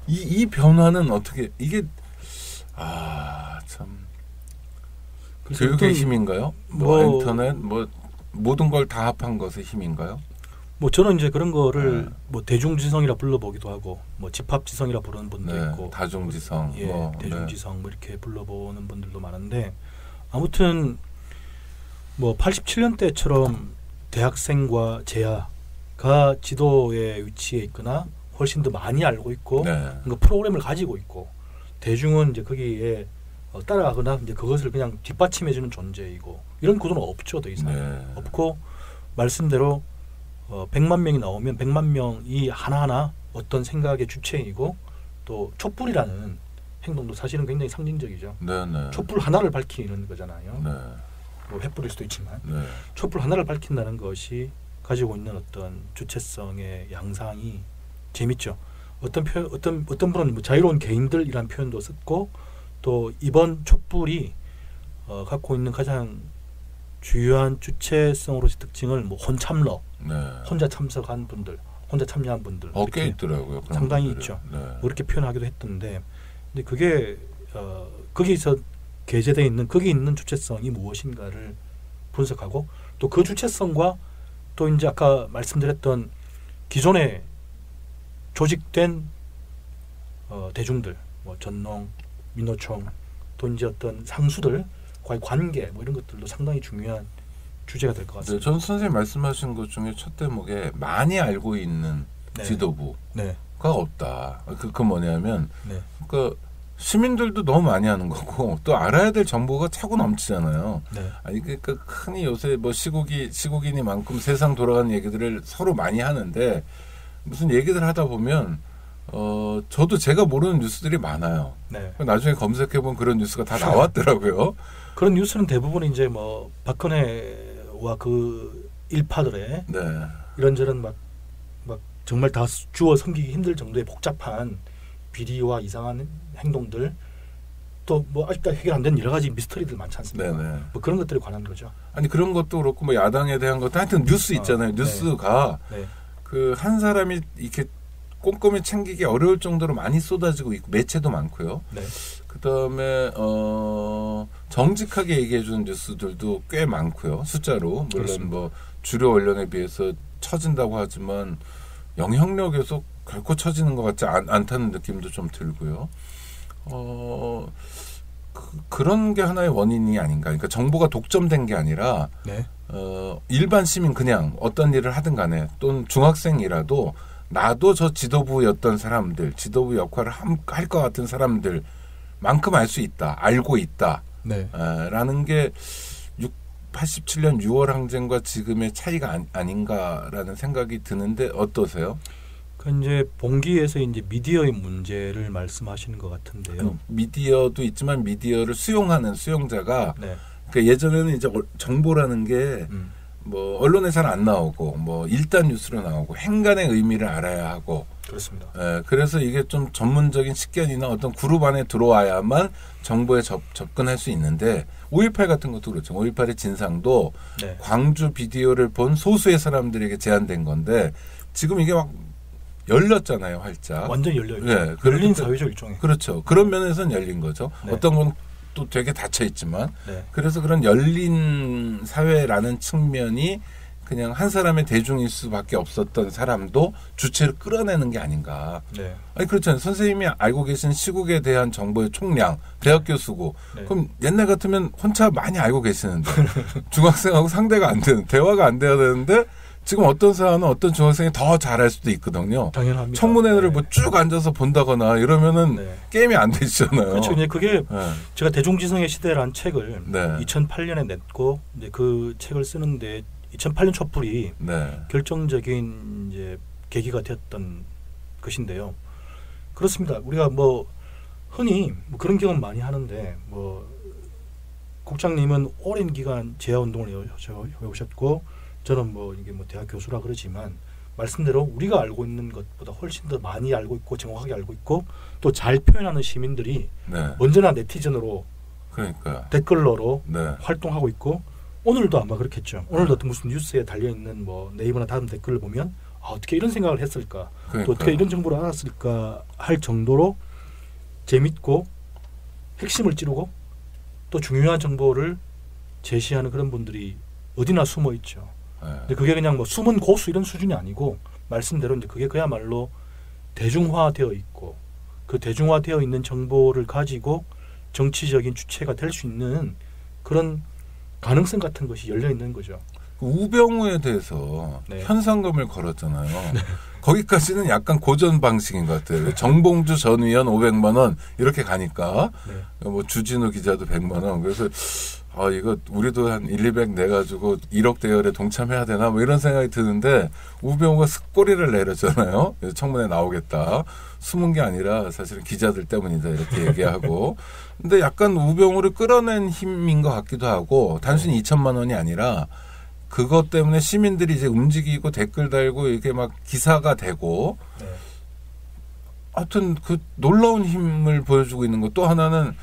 이 변화는 어떻게 이게 참 교육의 힘인가요? 뭐 인터넷 뭐 모든 걸 다 합한 것의 힘인가요? 뭐 저는 이제 그런 거를 뭐 대중지성이라 불러보기도 하고 뭐 집합지성이라 부르는 분도 있고 다중지성, 뭐 대중지성 뭐 이렇게 불러보는 분들도 많은데 아무튼 뭐 87년 때처럼 대학생과 재야가 지도의 위치에 있거나 훨씬 더 많이 알고 있고 그 프로그램을 가지고 있고 대중은 이제 거기에 따라가거나 이제 그것을 그냥 뒷받침해주는 존재이고 이런 구조는 없죠, 더 이상. 없고 말씀대로 100만 명이 나오면 100만 명이 하나하나 어떤 생각의 주체이고 또 촛불이라는 행동도 사실은 굉장히 상징적이죠. 촛불 하나를 밝히는 거잖아요. 뭐 횃불일 수도 있지만 촛불 하나를 밝힌다는 것이 가지고 있는 어떤 주체성의 양상이 재밌죠. 어떤 분은 뭐 자유로운 개인들이라는 표현도 썼고 또 이번 촛불이 갖고 있는 가장 주요한 주체성으로서의 특징을 뭐 혼참러, 혼자 참석한 분들, 혼자 참여한 분들 꽤 있더라고요. 상당히 있죠. 그렇게 표현하기도 했던데, 근데 그게 거기서 게재되어 있는 거기 있는 주체성이 무엇인가를 분석하고 또 그 주체성과 또 이제 아까 말씀드렸던 기존에 조직된 대중들, 뭐 전농, 민노총, 또 이제 어떤 상수들과의 관계 뭐 이런 것들도 상당히 중요한 주제가 될 것 같습니다. 전 선생님 말씀하신 것 중에 첫 대목에 많이 알고 있는 지도부가 없다. 그 뭐냐면 그 시민들도 너무 많이 하는 거고 또 알아야 될 정보가 차고 넘치잖아요. 아니 그러니까 흔히 요새 뭐 시국이니만큼 세상 돌아가는 얘기들을 서로 많이 하는데 무슨 얘기들 하다 보면 저도 제가 모르는 뉴스들이 많아요. 나중에 검색해보면 그런 뉴스가 다 나왔더라고요. 그런 뉴스는 대부분 이제 뭐 박근혜와 그 일파들의 이런저런 막 정말 다 주워 섬기기 힘들 정도의 복잡한 비리와 이상한 행동들 또 뭐 아직까지 해결 안 된 여러 가지 미스터리들 많지 않습니까? 뭐 그런 것들에 관한 거죠. 아니 그런 것도 그렇고 뭐 야당에 대한 것도 하여튼 뉴스 있잖아요. 뉴스가 그 한 사람이 이렇게 꼼꼼히 챙기기 어려울 정도로 많이 쏟아지고 있고 매체도 많고요. 그다음에 정직하게 얘기해 주는 뉴스들도 꽤 많고요. 숫자로 물론 그렇습니다. 뭐 주류 언론에 비해서 처진다고 하지만 영향력에서 결코 처지는 것 같지 않다는 느낌도 좀 들고요. 그런 게 하나의 원인이 아닌가. 그러니까 정보가 독점된 게 아니라 일반 시민 그냥 어떤 일을 하든 간에 또는 중학생이라도 나도 저 지도부였던 사람들, 지도부 역할을 할 것 같은 사람들만큼 알 수 있다, 알고 있다 라는 게 87년 6월 항쟁과 지금의 차이가 아닌가라는 생각이 드는데 어떠세요? 그 이제 봉기에서 이제 미디어의 문제를 말씀하시는 것 같은데요. 미디어도 있지만 미디어를 수용하는 수용자가 네. 그러니까 예전에는 이제 정보라는 게 뭐 언론에 잘 안 나오고 뭐 일단 뉴스로 나오고 행간의 의미를 알아야 하고 그렇습니다. 예, 그래서 이게 좀 전문적인 식견이나 어떤 그룹 안에 들어와야만 정보에 접근할 수 있는데 5.18 같은 것도 그렇죠. 5.18의 진상도 네. 광주 비디오를 본 소수의 사람들에게 제한된 건데 지금 이게 막 열렸잖아요, 활짝. 완전 열려있죠. 네, 열린 사회죠, 일종의. 그렇죠. 그런 면에서는 열린 거죠. 네. 어떤 건 또 되게 닫혀 있지만 네. 그래서 그런 열린 사회라는 측면이 그냥 한 사람의 대중일 수밖에 없었던 사람도 주체를 끌어내는 게 아닌가. 네. 아니 그렇잖아요. 선생님이 알고 계신 시국에 대한 정보의 총량, 대학 교수고 네. 그럼 옛날 같으면 혼자 많이 알고 계시는데 중학생하고 상대가 안 되는 대화가 안 돼야 되는데 지금 어떤 사안은 어떤 중학생이 더 잘할 수도 있거든요. 당연합니다. 청문회를 네. 뭐 쭉 앉아서 본다거나 이러면은 네. 게임이 안 되잖아요. 그렇죠. 이제 그게 네. 제가 대중지성의 시대라는 책을 네. 2008년에 냈고 이제 그 책을 쓰는데 2008년 촛불이 네. 결정적인 이제 계기가 되었던 것인데요. 그렇습니다. 우리가 뭐 흔히 뭐 그런 경험 많이 하는데 뭐 국장님은 오랜 기간 재야 운동을 해오셨고 저는 뭐 이게 뭐 대학 교수라 그러지만 말씀대로 우리가 알고 있는 것보다 훨씬 더 많이 알고 있고 정확하게 알고 있고 또 잘 표현하는 시민들이 네. 언제나 네티즌으로 그러니까 댓글러로 네. 활동하고 있고 오늘도 아마 그렇겠죠. 오늘도 무슨 뉴스에 달려 있는 뭐 네이버나 다른 댓글을 보면 어떻게 이런 생각을 했을까, 그러니까. 또 어떻게 이런 정보를 알았을까 할 정도로 재밌고 핵심을 찌르고 또 중요한 정보를 제시하는 그런 분들이 어디나 숨어 있죠. 근데 그게 그냥 뭐 숨은 고수 이런 수준이 아니고 말씀대로 이제 그게 그야말로 대중화되어 있고 그 대중화되어 있는 정보를 가지고 정치적인 주체가 될 수 있는 그런 가능성 같은 것이 열려 있는 거죠. 우병우에 대해서 네. 현상금을 걸었잖아요. 네. 거기까지는 약간 고전 방식인 것 같아요. 정봉주 전 의원 500만 원 이렇게 가니까 네. 뭐 주진우 기자도 100만 원. 그래서 이거 우리도 한 1, 200 내가지고 1억 대열에 동참해야 되나 뭐 이런 생각이 드는데 우병우가 슥꼬리를 내렸잖아요. 청문회 나오겠다. 숨은 게 아니라 사실은 기자들 때문이다 이렇게 얘기하고. 근데 약간 우병우를 끌어낸 힘인 것 같기도 하고 단순히 2천만 원이 아니라 그것 때문에 시민들이 이제 움직이고 댓글 달고 이렇게 막 기사가 되고 네. 하여튼 그 놀라운 힘을 보여주고 있는 것. 또 하나는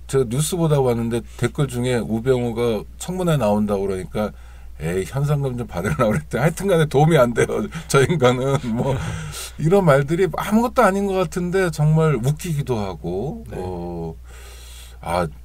제가 뉴스 보다 봤는데 댓글 중에 우병우가 청문회 나온다고 그러니까 에이 현상금 좀 받으려고 그랬대. 하여튼 간에 도움이 안 돼요. 저 인간은 뭐 이런 말들이 아무것도 아닌 것 같은데 정말 웃기기도 하고 네.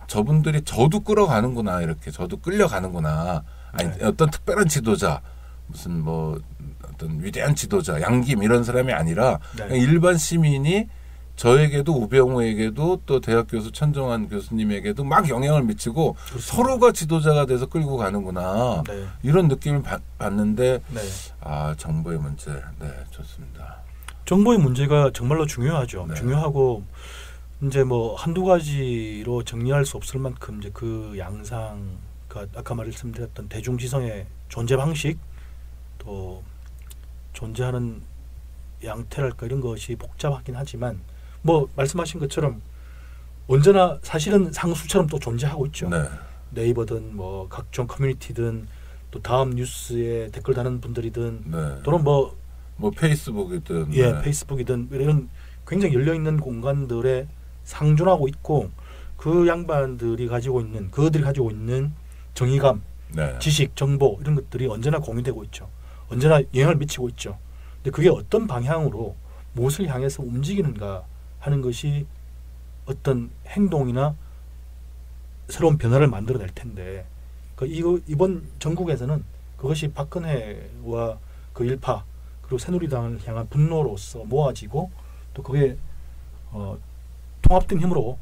저분들이 저도 끌어가는구나 이렇게 저도 끌려가는구나. 아니 네. 어떤 특별한 지도자 무슨 뭐 어떤 위대한 지도자 양김 이런 사람이 아니라 네. 일반 시민이 저에게도 우병우에게도 또 대학 교수 천정환 교수님에게도 막 영향을 미치고 그렇습니다. 서로가 지도자가 돼서 끌고 가는구나 네. 이런 느낌을 받는데 네. 정보의 문제 좋습니다. 정보의 문제가 정말로 중요하죠. 네. 중요하고 이제 뭐 한두 가지로 정리할 수 없을 만큼 이제 그 양상 아까 말씀드렸던 대중지성의 존재 방식 또 존재하는 양태랄까 이런 것이 복잡하긴 하지만 뭐 말씀하신 것처럼 언제나 사실은 상수처럼 또 존재하고 있죠. 네. 네이버든 뭐 각종 커뮤니티든 또 다음 뉴스에 댓글 다는 분들이든 네. 또는 뭐 페이스북이든 네. 페이스북이든 이런 굉장히 열려 있는 공간들에 상존하고 있고 그 양반들이 가지고 있는 그들이 가지고 있는 정의감, 네. 지식, 정보 이런 것들이 언제나 공유되고 있죠. 언제나 영향을 미치고 있죠. 근데 그게 어떤 방향으로 무엇을 향해서 움직이는가 하는 것이 어떤 행동이나 새로운 변화를 만들어낼 텐데 이번 전국에서는 그것이 박근혜와 그 일파 그리고 새누리당을 향한 분노로서 모아지고 또 그게 통합된 힘으로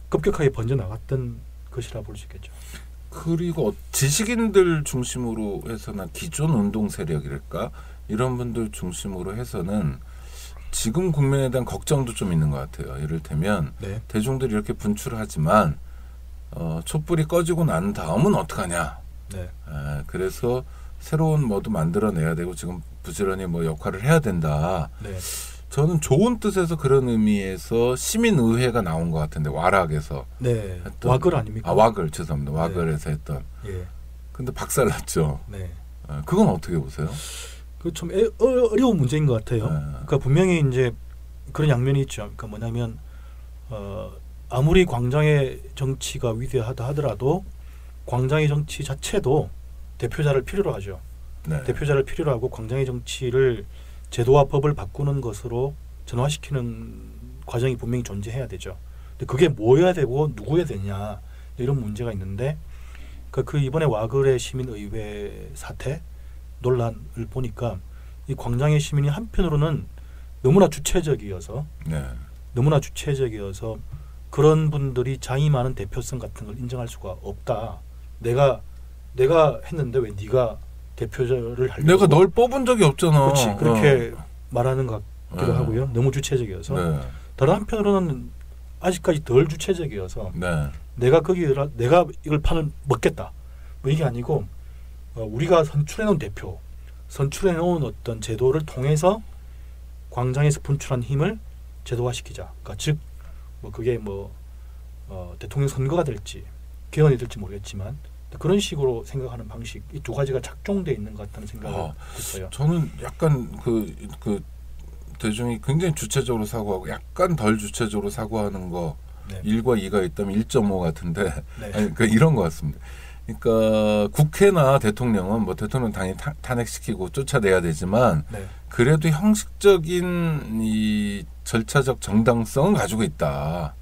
급격하게 번져나갔던 것이라 볼 수 있겠죠. 그리고 지식인들 중심으로 해서나 기존 운동 세력이랄까 이런 분들 중심으로 해서는 지금 국면에 대한 걱정도 좀 있는 것 같아요. 이를테면 네. 대중들이 이렇게 분출하지만 촛불이 꺼지고 난 다음은 어떡하냐. 네. 그래서 새로운 뭐도 만들어내야 되고 지금 부지런히 뭐 역할을 해야 된다. 네. 저는 좋은 뜻에서 그런 의미에서 시민의회가 나온 것 같은데 와락에서. 네. 와글 아닙니까? 와글 죄송합니다. 와글에서 했던. 예. 근데 박살났죠. 네. 그건 어떻게 보세요? 그 좀 어려운 문제인 것 같아요. 그러니까 분명히 이제 그런 양면이 있죠. 그러니까 뭐냐면 아무리 광장의 정치가 위대하다 하더라도 광장의 정치 자체도 대표자를 필요로 하죠. 네. 대표자를 필요로 하고 광장의 정치를 제도와 법을 바꾸는 것으로 전환시키는 과정이 분명히 존재해야 되죠. 근데 그게 뭐여야 되고 누구여야 되냐 이런 문제가 있는데 그 이번에 와글의 시민의회 사태 논란을 보니까 이 광장의 시민이 한편으로는 너무나 주체적이어서 그런 분들이 자임하는 대표성 같은 걸 인정할 수가 없다. 내가 했는데 왜 네가 대표를 하려고? 내가 널 뽑은 적이 없잖아. 그렇지. 그렇게 말하는 것 같기도 하고요. 너무 주체적이어서. 다른 한편으로는 아직까지 덜 주체적이어서 내가 이걸 파는 먹겠다. 뭐 이게 아니고 우리가 선출해놓은 대표, 선출해놓은 어떤 제도를 통해서 광장에서 분출한 힘을 제도화시키자. 그러니까 즉 뭐 그게 뭐 대통령 선거가 될지 개헌이 될지 모르겠지만 그런 식으로 생각하는 방식 이 두 가지가 착종돼 있는 것 같다는 생각을 했어요. 저는 약간 그 대중이 굉장히 주체적으로 사고하고 약간 덜 주체적으로 사고하는 거 1과 2가 있다면 1.5 같은데 아니, 그러니까 이런 것 같습니다. 그러니까 국회나 대통령은 뭐 대통령 당연히 탄핵시키고 쫓아내야 되지만 그래도 형식적인 이 절차적 정당성은 가지고 있다.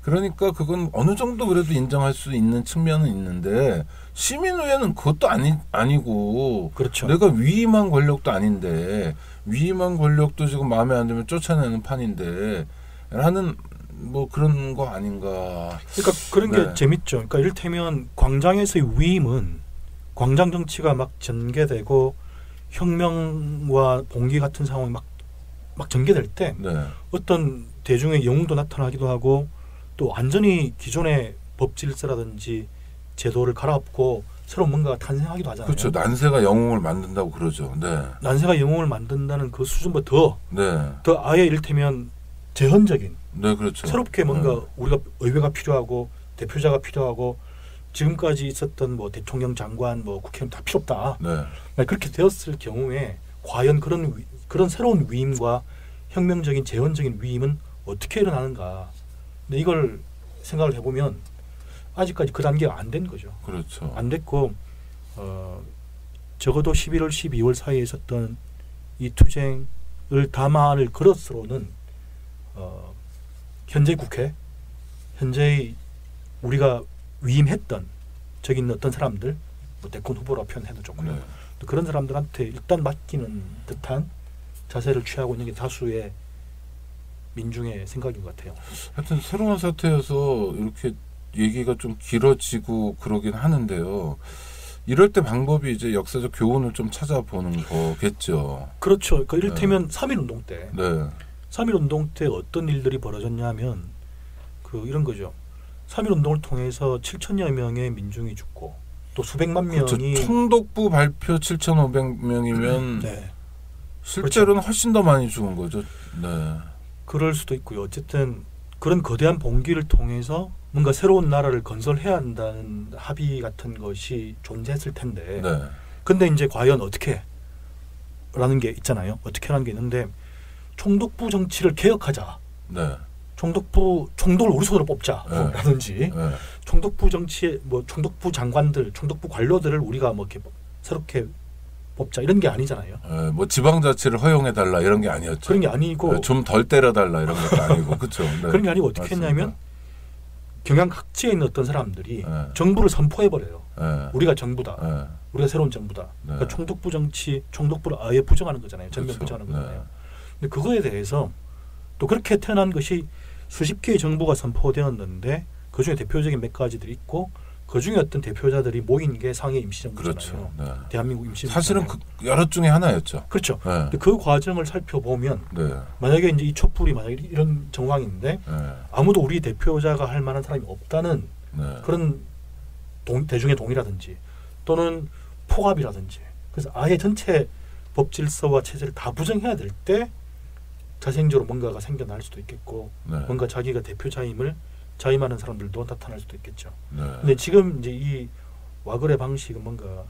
그러니까 그건 어느 정도 그래도 인정할 수 있는 측면은 있는데 시민의회는 그것도 아니고 그렇죠. 내가 위임한 권력도 아닌데 위임한 권력도 지금 마음에 안 들면 쫓아내는 판인데 라는 뭐 그런 거 아닌가. 그러니까 그런 게 재밌죠. 그러니까 이를테면 광장에서의 위임은 광장 정치가 막 전개되고 혁명과 봉기 같은 상황이 막 전개될 때 어떤 대중의 영웅도 나타나기도 하고 또 완전히 기존의 법 질서라든지 제도를 갈아엎고 새로운 뭔가가 탄생하기도 하잖아요. 그렇죠. 난세가 영웅을 만든다고 그러죠. 난세가 영웅을 만든다는 그 수준보다 더 아예 이를테면 재헌적인 그렇죠. 새롭게 뭔가 우리가 의회가 필요하고 대표자가 필요하고 지금까지 있었던 뭐 대통령 장관 뭐 국회의원 다 필요 없다. 그렇게 되었을 경우에 과연 그런 새로운 위임과 혁명적인 재헌적인 위임은 어떻게 일어나는가. 근데 이걸 생각을 해보면 아직까지 그 단계가 안 된 거죠. 그렇죠. 안 됐고 적어도 11월, 12월 사이에 있었던 이 투쟁을 담화를 그것으로는 현재 국회, 현재 우리가 위임했던 저기 있는 어떤 사람들, 뭐 대권 후보라 표현해도 좋고요. 또 그런 사람들한테 일단 맡기는 듯한 자세를 취하고 있는 게 다수의 민중의 생각인 것 같아요. 하여튼 새로운 사태여서 이렇게 얘기가 좀 길어지고 그러긴 하는데요. 이럴 때 방법이 이제 역사적 교훈을 좀 찾아보는 거겠죠. 그렇죠. 그러니까 이를테면 3.1운동 때 3.1운동 때 어떤 일들이 벌어졌냐면 이런 거죠. 3.1운동을 통해서 7천여 명의 민중이 죽고 또 수백만 명이 총독부 발표 7,500명이면 실제로는 훨씬 더 많이 죽은 거죠. 그럴 수도 있고요. 어쨌든 그런 거대한 봉기를 통해서 뭔가 새로운 나라를 건설해야 한다는 합의 같은 것이 존재했을 텐데 근데 이제 과연 어떻게 라는 게 있잖아요. 어떻게 하는 게 있는데 총독부 정치를 개혁하자. 총독을 우리 손으로 뽑자. 라든지 총독부 정치에 뭐 총독부 장관들, 총독부 관료들을 우리가 뭐 이렇게 새롭게 뽑자 이런 게 아니잖아요. 뭐 지방자치를 허용해달라 이런 게 아니었죠. 그런 게 아니고 좀 덜 때려달라 이런 것도 아니고 그렇죠. 그런 게 아니고 어떻게 했냐면 경향 각지에 있는 어떤 사람들이 정부를 선포해버려요. 우리가 정부다. 우리가 새로운 정부다. 그러니까 총독부 정치, 총독부를 아예 부정하는 거잖아요. 전면 부정하는 거잖아요. 근데 그거에 대해서 또 그렇게 태어난 것이 수십 개의 정부가 선포되었는데 그중에 대표적인 몇 가지들이 있고 그중에 어떤 대표자들이 모인 게 상해 임시정부잖아요. 대한민국 임시정부. 사실은 여러 중에 하나였죠. 그렇죠. 근데 그 과정을 살펴보면 만약에 이제 이 촛불이 만약에 이런 정황인데 아무도 우리 대표자가 할 만한 사람이 없다는 그런 대중의 동의라든지 또는 포갑이라든지 그래서 아예 전체 법 질서와 체제를 다 부정해야 될 때 자생적으로 뭔가가 생겨날 수도 있겠고 네. 뭔가 자기가 대표자임을 자임하는 사람들도 나타날 수도 있겠죠. 네. 근데 지금 이제 이 와그레 방식은 뭔가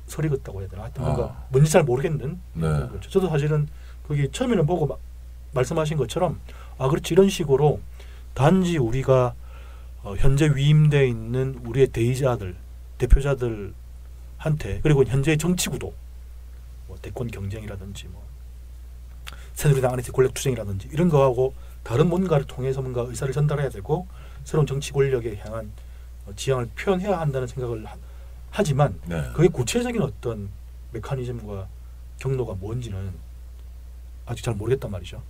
설이 긋다고 해야 되나? 하여튼 뭔가 뭔지 잘 모르겠는. 네. 그렇죠. 저도 사실은 거기 처음에는 보고 말씀하신 것처럼 그렇지 이런 식으로 단지 우리가 현재 위임되어 있는 우리의 대의자들, 대표자들한테 그리고 현재의 정치구도 뭐 대권 경쟁이라든지 뭐 새누리당 안에서 권력 투쟁이라든지 이런 거하고 다른 뭔가를 통해서 뭔가 의사를 전달해야 되고 새로운 정치 권력에 향한 지향을 표현해야 한다는 생각을 하지만 네. 그게 구체적인 어떤 메커니즘과 경로가 뭔지는 아직 잘 모르겠단 말이죠.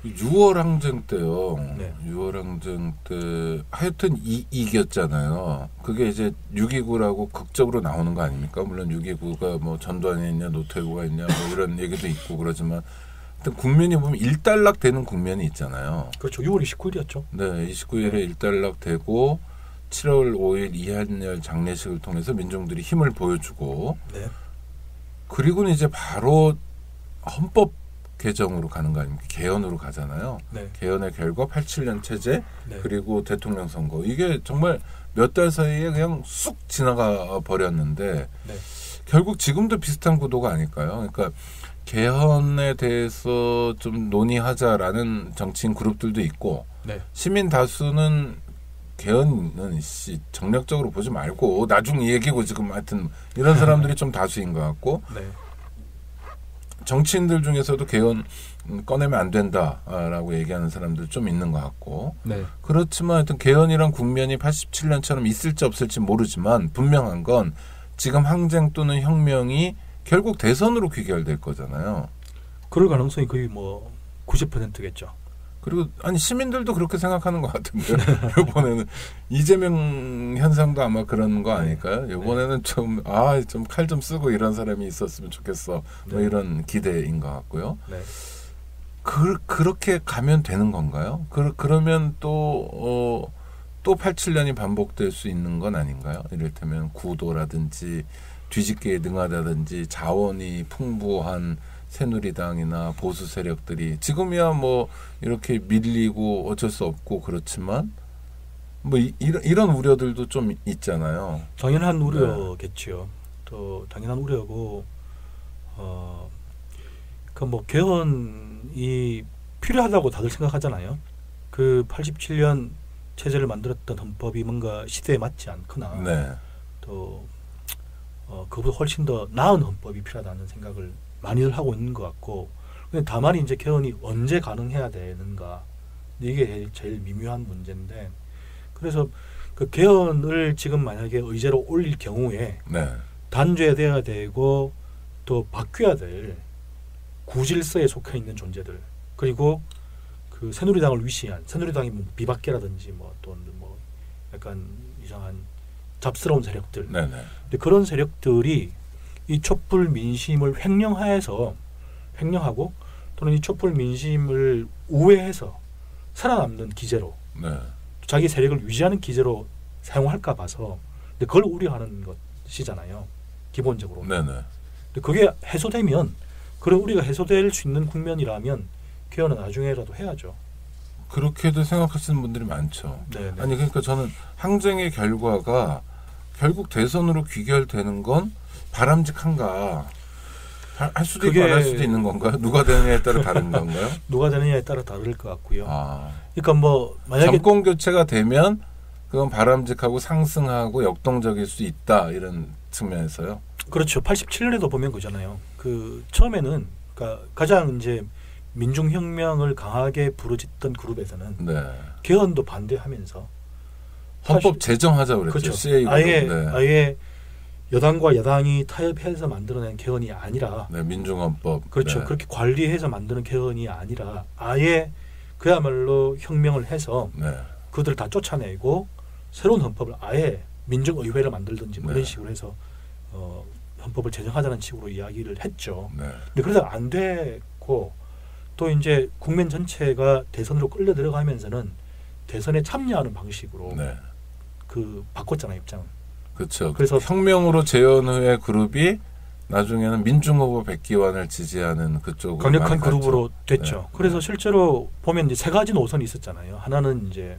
6월 항쟁 때요. 네. 6월 항쟁 때 하여튼 이겼잖아요. 그게 이제 6.29라고 극적으로 나오는 거 아닙니까? 물론 6.29가 뭐 전두환이 있냐 노태우가 있냐 뭐 이런 얘기도 있고 그러지만 하여튼 국면이 보면 일단락 되는 국면이 있잖아요. 그렇죠. 6월 29일이었죠. 네. 29일에 네. 일단락 되고 7월 5일 이한열 장례식을 통해서 민중들이 힘을 보여주고 네. 그리고는 이제 바로 헌법 개정으로 가는 거 아닙니까? 개헌으로 가잖아요. 네. 개헌의 결과 87년 체제 네. 그리고 대통령 선거 이게 정말 몇 달 사이에 그냥 쑥 지나가 버렸는데 네. 결국 지금도 비슷한 구도가 아닐까요? 그러니까 개헌에 대해서 좀 논의하자라는 정치인 그룹들도 있고 네. 시민 다수는 개헌은 정략적으로 보지 말고 나중 얘기고 지금 하여튼 이런 사람들이 좀 다수인 것 같고 네. 정치인들 중에서도 개헌 꺼내면 안 된다라고 얘기하는 사람들 좀 있는 것 같고 네. 그렇지만 하여튼 개헌이란 국면이 87년처럼 있을지 없을지 모르지만 분명한 건 지금 항쟁 또는 혁명이 결국 대선으로 귀결될 거잖아요. 그럴 가능성이 거의 뭐 90%겠죠. 그리고 아니 시민들도 그렇게 생각하는 것 같은데 이번에는 이재명 현상도 아마 그런 거 아닐까요? 이번에는 좀 칼 좀 쓰고 이런 사람이 있었으면 좋겠어. 뭐 이런 기대인 것 같고요. 네. 그렇게 가면 되는 건가요? 그러면 또 87년이 반복될 수 있는 건 아닌가요? 이를테면 구도라든지 뒤집기에 능하다든지 자원이 풍부한 새누리당이나 보수 세력들이 지금이야 뭐 이렇게 밀리고 어쩔 수 없고 그렇지만 뭐 이런 우려들도 좀 있잖아요. 당연한 우려겠지요. 네. 또 당연한 우려고 그 뭐 개헌이 필요하다고 다들 생각하잖아요. 그 87년 체제를 만들었던 헌법이 뭔가 시대에 맞지 않거나 네. 또 그보다 훨씬 더 나은 헌법이 필요하다는 생각을 많이들 하고 있는 것 같고, 근데 다만 이제 개헌이 언제 가능해야 되는가 이게 제일 미묘한 문제인데, 그래서 그 개헌을 지금 만약에 의제로 올릴 경우에 네. 단죄돼야 되고 또 바뀌어야 될 구질서에 속해 있는 존재들, 그리고 그 새누리당을 위시한 새누리당이 뭐 비박계라든지 뭐 또는 뭐 약간 이상한 잡스러운 세력들, 네네. 근데 그런 세력들이 이 촛불 민심을 횡령하고 또는 이 촛불 민심을 우회해서 살아남는 기제로 네. 자기 세력을 유지하는 기제로 사용할까 봐서 근데 그걸 우려하는 것이잖아요. 기본적으로. 네네. 근데 그게 해소되면 그런 우리가 해소될 수 있는 국면이라면 개헌은 나중에라도 해야죠. 그렇게도 생각하시는 분들이 많죠. 네네. 아니 그러니까 저는 항쟁의 결과가 결국 대선으로 귀결되는 건 바람직한가? 할 수도 있고 안 할 수도 있는 건가요? 누가 되느냐에 따라 다른 건가요? 누가 되느냐에 따라 다를 것 같고요. 그러니까 뭐 만약에 정권 교체가 되면 그건 바람직하고 상승하고 역동적일 수 있다 이런 측면에서요. 그렇죠. 87년에도 보면 그잖아요. 그 처음에는 그러니까 가장 이제 민중혁명을 강하게 부르짖던 그룹에서는 네. 개헌도 반대하면서 헌법 제정하자 그랬죠. 그렇죠. 아예 여당과 야당이 타협해서 만들어낸 개헌이 아니라 네, 민중헌법 그렇죠. 네. 그렇게 관리해서 만드는 개헌이 아니라 아예 그야말로 혁명을 해서 네. 그들을 다 쫓아내고 새로운 헌법을 아예 민중의회를 만들든지 뭐 네. 이런 식으로 해서 헌법을 제정하자는 식으로 이야기를 했죠. 네. 근데 그러다가 안 됐고 또 이제 국민 전체가 대선으로 끌려 들어가면서는 대선에 참여하는 방식으로 네. 그 바꿨잖아요, 입장을. 그렇죠. 그래서 혁명으로 재연 후에 그룹이 나중에는 민중 후보 백기환을 지지하는 그쪽으로 강력한 그룹으로 됐죠. 네. 그래서 실제로 보면 이제 세 가지 노선이 있었잖아요. 하나는 이제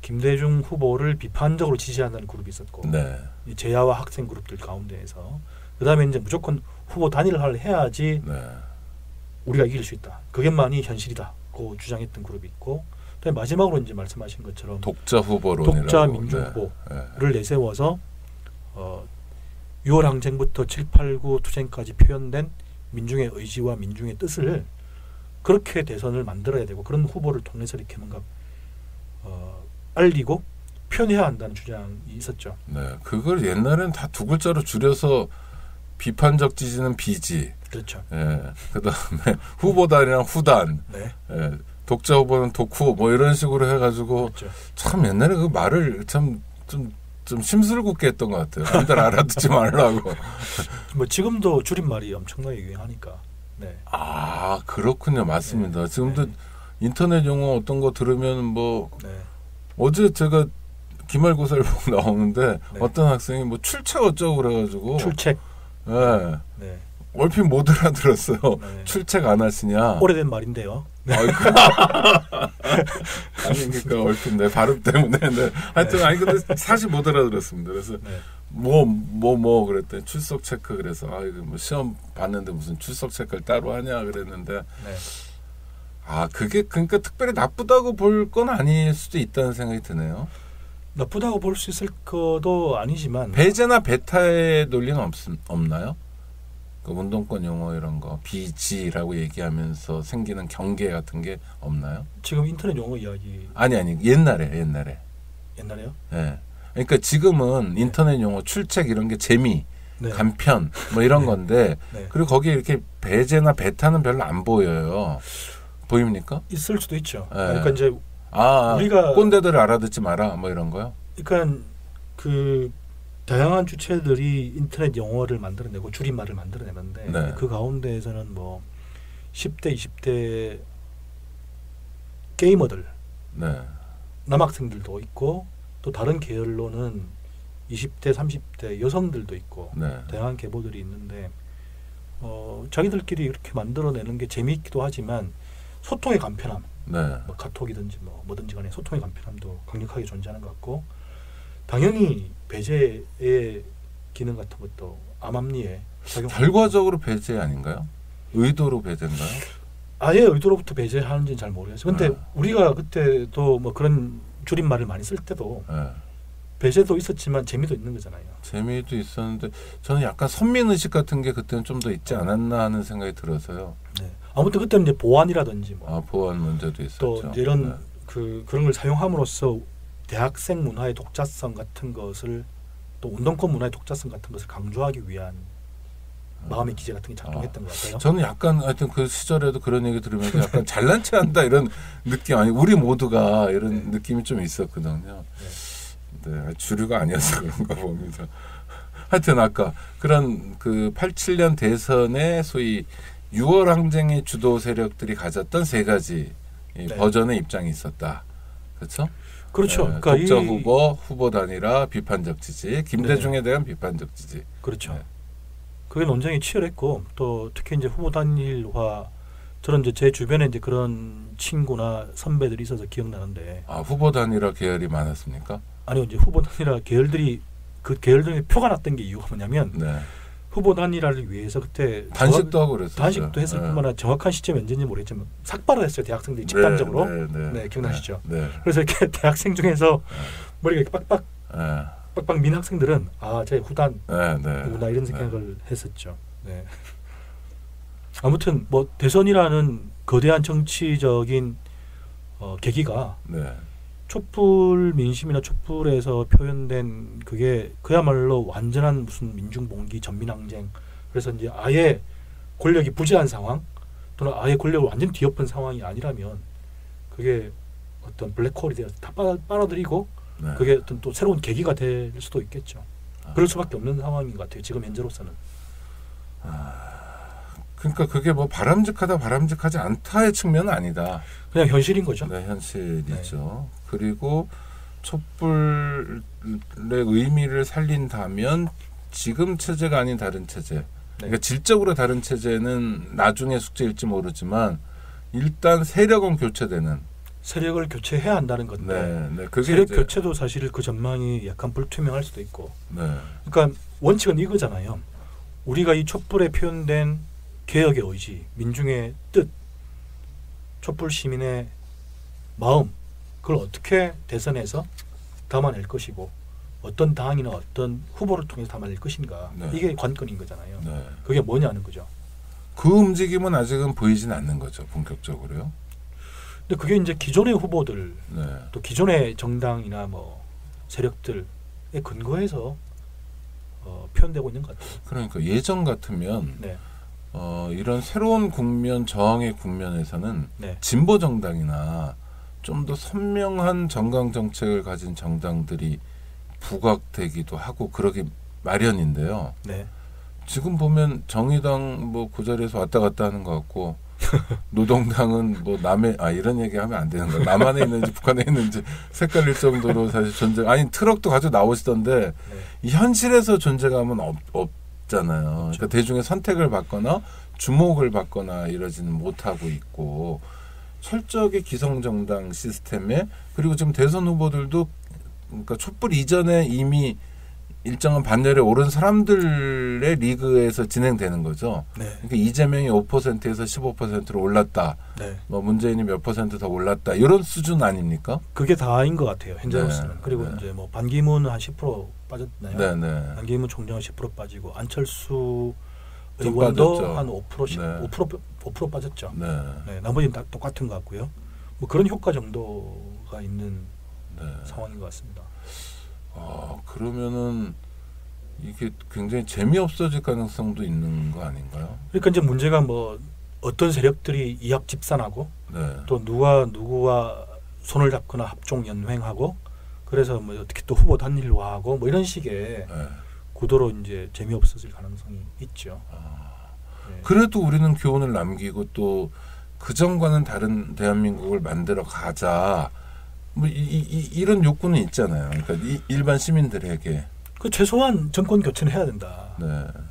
김대중 후보를 비판적으로 지지한다는 그룹이 있었고, 네. 제야와 학생 그룹들 가운데에서 그다음에 이제 무조건 후보 단일화를 해야지 네. 우리가 이길 수 있다. 그게만이 현실이다고 주장했던 그룹이 있고, 그다음에 마지막으로 이제 말씀하신 것처럼 독자 후보론이라고 독자 민중 후보를 내세워서 6월 항쟁부터 7, 8, 9 투쟁까지 표현된 민중의 의지와 민중의 뜻을 그렇게 대선을 만들어야 되고 그런 후보를 통해서 이렇게 뭔가 알리고 표현해야 한다는 주장이 있었죠. 네, 그걸 옛날엔 다 두 글자로 줄여서 비판적 지지는 비지. 그렇죠. 예, 그다음에 후보단이랑 후단. 네. 예, 독자 후보는 독후 뭐 이런 식으로 해가지고 그렇죠. 참 옛날에 그 말을 참 좀 심술궂게 했던 것 같아요. 남들 알아듣지 말라고. 뭐 지금도 줄임말이 엄청나게 유행하니까. 네. 아 그렇군요. 맞습니다. 네. 지금도 네. 인터넷 용어 어떤 거 들으면 뭐 네. 어제 제가 기말고사를 보고 나오는데 네. 어떤 학생이 뭐 출첵 어쩌고 그래가지고 출첵. 네. 네. 얼핏 못 알아들었어요. 네. 출첵 안 하시냐. 오래된 말인데요. 아니 그러니까 얼핏 내 발음 때문에 하여튼 아니 근데 사실 못 알아들었습니다. 그래서 뭐 그랬더니 출석 체크 그래서 이거 뭐 시험 봤는데 무슨 출석 체크를 따로 하냐 그랬는데 그게 그러니까 특별히 나쁘다고 볼 건 아닐 수도 있다는 생각이 드네요. 나쁘다고 볼 수 있을 것도 아니지만 배제나 배타의 논리는 없나요? 그 운동권 용어 이런 거 비지라고 얘기하면서 생기는 경계 같은 게 없나요? 지금 인터넷 용어 이야기 아니 옛날에요? 네. 그러니까 지금은 인터넷 용어 출첵 이런 게 재미, 네. 간편 뭐 이런 네. 건데 네. 그리고 거기에 이렇게 배제나 배타는 별로 안 보여요. 보입니까? 있을 수도 있죠. 네. 그러니까 이제 우리가 꼰대들을 알아듣지 마라 뭐 이런 거요? 그러니까 그 다양한 주체들이 인터넷 용어를 만들어내고 줄임말을 만들어내는데 네. 그 가운데에서는 뭐 10대, 20대 게이머들, 네. 남학생들도 있고 또 다른 계열로는 20대, 30대 여성들도 있고 네. 다양한 계보들이 있는데 자기들끼리 이렇게 만들어내는 게 재미있기도 하지만 소통의 간편함, 네. 뭐 카톡이든지 뭐든지 간에 소통의 간편함도 강력하게 존재하는 것 같고 당연히 배제의 기능 같은 것도 암암리에 결과적으로 배제 아닌가요? 의도로 배제인가요? 아예 의도로부터 배제하는지는 잘 모르겠어요. 근데 우리가 그때도 뭐 그런 줄임말을 많이 쓸 때도 배제도 있었지만 재미도 있는 거잖아요. 재미도 있었는데 저는 약간 선민의식 같은 게 그때는 좀 더 있지 않았나 하는 생각이 들어서요. 네. 아무튼 그때는 이제 보안이라든지 보안 문제도 있었죠. 또 이런 그런 걸 사용함으로써 대학생 문화의 독자성 같은 것을 또 운동권 문화의 독자성 같은 것을 강조하기 위한 마음의 기제 같은 게 작동했던 것 같아요. 저는 약간 하여튼 그 시절에도 그런 얘기 들으면서 약간 잘난 체한다 이런 느낌 아니 우리 모두가 이런 느낌이 좀 있었거든요. 네, 주류가 아니어서 그런가 봅니다. 하여튼 아까 그런 그 87년 대선에 소위 6월 항쟁의 주도 세력들이 가졌던 세 가지 버전의 입장이 있었다. 그렇죠? 그렇죠. 네, 그러니까 독자 후보 단일화, 비판적 지지, 김대중에 대한 비판적 지지. 그렇죠. 네. 그게 논쟁이 치열했고 또 특히 이제 후보 단일화 저는 이제 제 주변에 이제 그런 친구나 선배들이 있어서 기억나는데. 후보 단일화 계열이 많았습니까? 아니요, 이제 후보 단일화 계열들이 그 계열들이 표가 났던 게 이유가 뭐냐면 후보 단일화를 위해서 그때 단식도 하고 그랬어요. 단식도 했을 뿐만 아니라 정확한 시점이 언제인지 모르겠지만 삭발을 했어요. 대학생들이 집단적으로. 네, 기억나시죠? 그래서 이렇게 대학생 중에서 머리가 이렇게 빡빡 민 학생들은 제 후단 누구나 이런 생각을 했었죠. 네. 아무튼 뭐 대선이라는 거대한 정치적인 계기가 촛불 민심이나 촛불에서 표현된 그게 그야말로 완전한 무슨 민중봉기 전민항쟁 그래서 이제 아예 권력이 부재한 상황 또는 아예 권력을 완전 뒤엎은 상황이 아니라면 그게 어떤 블랙홀이 되어서 다 빨아들이고 그게 어떤 또 새로운 계기가 될 수도 있겠죠. 그럴 수밖에 없는 상황인 것 같아요. 지금 현재로서는. 그러니까 그게 뭐 바람직하다 바람직하지 않다의 측면은 아니다. 그냥 현실인 거죠. 네, 현실이죠. 그리고 촛불의 의미를 살린다면 지금 체제가 아닌 다른 체제, 그러니까 질적으로 다른 체제는 나중에 숙제일지 모르지만 일단 세력은 교체되는. 세력을 교체해야 한다는 건데 세력 교체도 사실 그 전망이 약간 불투명할 수도 있고. 그러니까 원칙은 이거잖아요. 우리가 이 촛불에 표현된 개혁의 의지, 민중의 뜻, 촛불 시민의 마음, 그걸 어떻게 대선에서 담아낼 것이고 어떤 당이나 어떤 후보를 통해서 담아낼 것인가. 이게 관건인 거잖아요. 그게 뭐냐는 거죠. 그 움직임은 아직은 보이진 않는 거죠. 본격적으로요. 근데 그게 이제 기존의 후보들 또 기존의 정당이나 뭐 세력들에 근거해서 표현되고 있는 것 같아요. 그러니까 예전 같으면 이런 새로운 국면, 저항의 국면에서는 진보 정당이나 좀 더 선명한 정강 정책을 가진 정당들이 부각되기도 하고 그러기 마련인데요. 지금 보면 정의당 뭐 그 자리에서 왔다 갔다 하는 것 같고 노동당은 뭐 남의 이런 얘기하면 안 되는 거. 남한에 있는지 북한에 있는지 헷갈릴 정도로 사실 존재. 아니 트럭도 가지고 나오시던데 이 현실에서 존재감은 없잖아요. 그러니까 대중의 선택을 받거나 주목을 받거나 이러지는 못하고 있고 철저하게 기성정당 시스템에 그리고 지금 대선 후보들도 그러니까 촛불 이전에 이미 일정한 반열에 오른 사람들의 리그에서 진행되는 거죠. 그러니까 이재명이 5%에서 15%로 올랐다. 뭐 문재인이 몇 % 더 올랐다. 이런 수준 아닙니까? 그게 다인 것 같아요. 현재로서는. 그리고 이제 뭐 반기문은 한 10% 빠졌나요? 반기문 총장은 10% 빠지고 안철수 의원도 한 5% 빠졌죠. 나머지는 다 똑같은 것 같고요. 뭐 그런 효과 정도가 있는 상황인 것 같습니다. 그러면은 이게 굉장히 재미없어질 가능성도 있는 거 아닌가요? 그러니까 이제 문제가 뭐 어떤 세력들이 이합 집산하고 또 누구와 손을 잡거나 합종 연횡하고 그래서 뭐 어떻게 또 후보 단일화하고 뭐 이런 식의 구도로 이제 재미없어질 가능성이 있죠. 그래도 우리는 교훈을 남기고 또 그전과는 다른 대한민국을 만들어 가자. 뭐 이런 욕구는 있잖아요. 그러니까 일반 시민들에게 그 최소한 정권 교체는 해야 된다.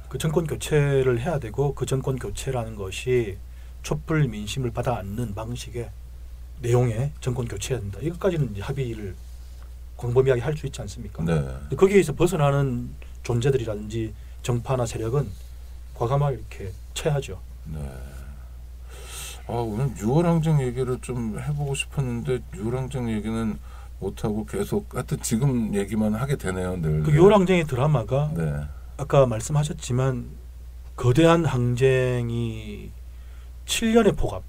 그 정권 교체를 해야 되고 그 정권 교체라는 것이 촛불 민심을 받아 안는 방식의 내용의 정권 교체해야 된다. 이것까지는 이제 합의를 광범위하게 할 수 있지 않습니까? 거기에서 벗어나는 존재들이라든지 정파나 세력은 과감하게 이렇게 쳐야죠. 오늘 6월 항쟁 얘기를 좀 해보고 싶었는데 6월 항쟁 얘기는 못하고 계속 하여튼 지금 얘기만 하게 되네요. 늘. 그 6월 항쟁의 드라마가 아까 말씀하셨지만 거대한 항쟁이 7년의 폭압.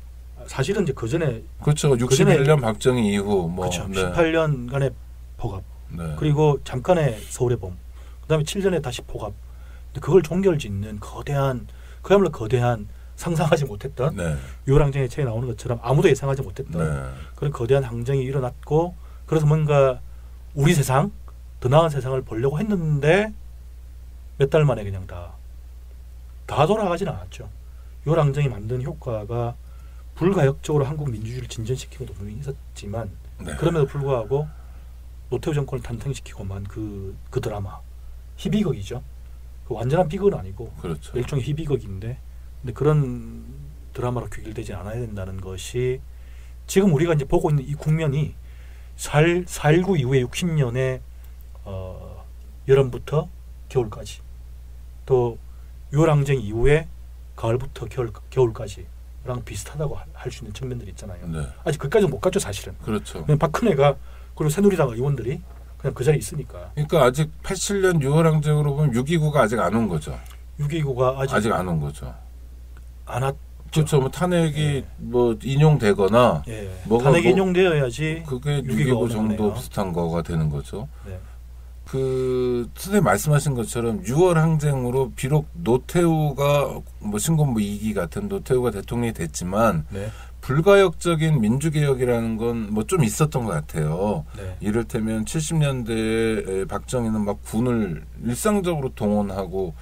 사실은 이제 그 전에 그렇죠. 61년 박정희 이후 뭐 그렇죠. 18년간의 폭압. 그리고 잠깐의 서울의 봄. 그다음에 7년에 다시 폭압. 근데 그걸 종결짓는 거대한 그야말로 거대한 상상하지 못했던 6월 항쟁의 책에 나오는 것처럼 아무도 예상하지 못했던 그런 거대한 항쟁이 일어났고 그래서 뭔가 우리 세상 더 나은 세상을 보려고 했는데 몇 달 만에 그냥 다 돌아가지는 않았죠. 6월 항쟁이 만든 효과가 불가역적으로 한국 민주주의를 진전시키고도 분명히 있었지만 그럼에도 불구하고 노태우 정권을 탄생시키고만 그 드라마 희비극이죠. 그 완전한 비극은 아니고 일종의 희비극인데 근데 그런 드라마로 귀결되지 않아야 된다는 것이 지금 우리가 이제 보고 있는 이 국면이 4.19 이후에 60년의 여름부터 겨울까지 또 6월 항쟁 이후에 가을부터 겨울까지랑 비슷하다고 할 수 있는 측면들이 있잖아요. 아직 그까지 못 갔죠 사실은. 그렇죠. 박근혜가 그리고 새누리당 의원들이 그냥 그 자리에 있으니까. 그러니까 아직 87년 6월 항쟁으로 보면 6.29가 아직 안 온 거죠. 6.29가 아직 안 온 거죠. 안 왔죠. 그렇죠. 뭐 탄핵이 뭐 인용되거나 탄핵이 인용되어야지 그게 6.29 정도 비슷한 거가 되는 거죠. 그 선생님 말씀하신 것처럼 6월 항쟁으로 비록 노태우가 뭐 신군부 2기 같은 노태우가 대통령이 됐지만 불가역적인 민주개혁이라는 건 뭐 좀 있었던 것 같아요. 이를테면 70년대에 박정희는 막 군을 일상적으로 동원하고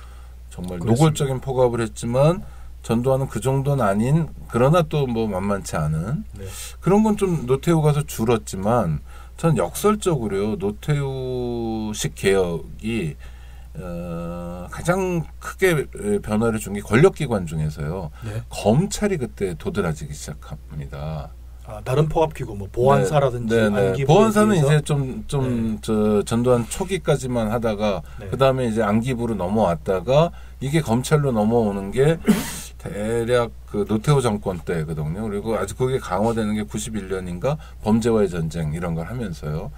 정말 노골적인 폭압을 했지만 전두환은 그 정도는 아닌 그러나 또 뭐 만만치 않은 그런 건 좀 노태우 가서 줄었지만 전 역설적으로요. 노태우식 개혁이 가장 크게 변화를 준 게 권력기관 중에서요. 네. 검찰이 그때 도드라지기 시작합니다. 다른 포갑기구 뭐 보안사라든지 안기부 보안사는 이제 좀 전두환 초기까지만 하다가 네. 그다음에 이제 안기부로 넘어왔다가 이게 검찰로 넘어오는 게 대략 그 노태우 정권 때거든요. 그리고 아주 그게 강화되는 게 91년인가 범죄와의 전쟁 이런 걸 하면서요.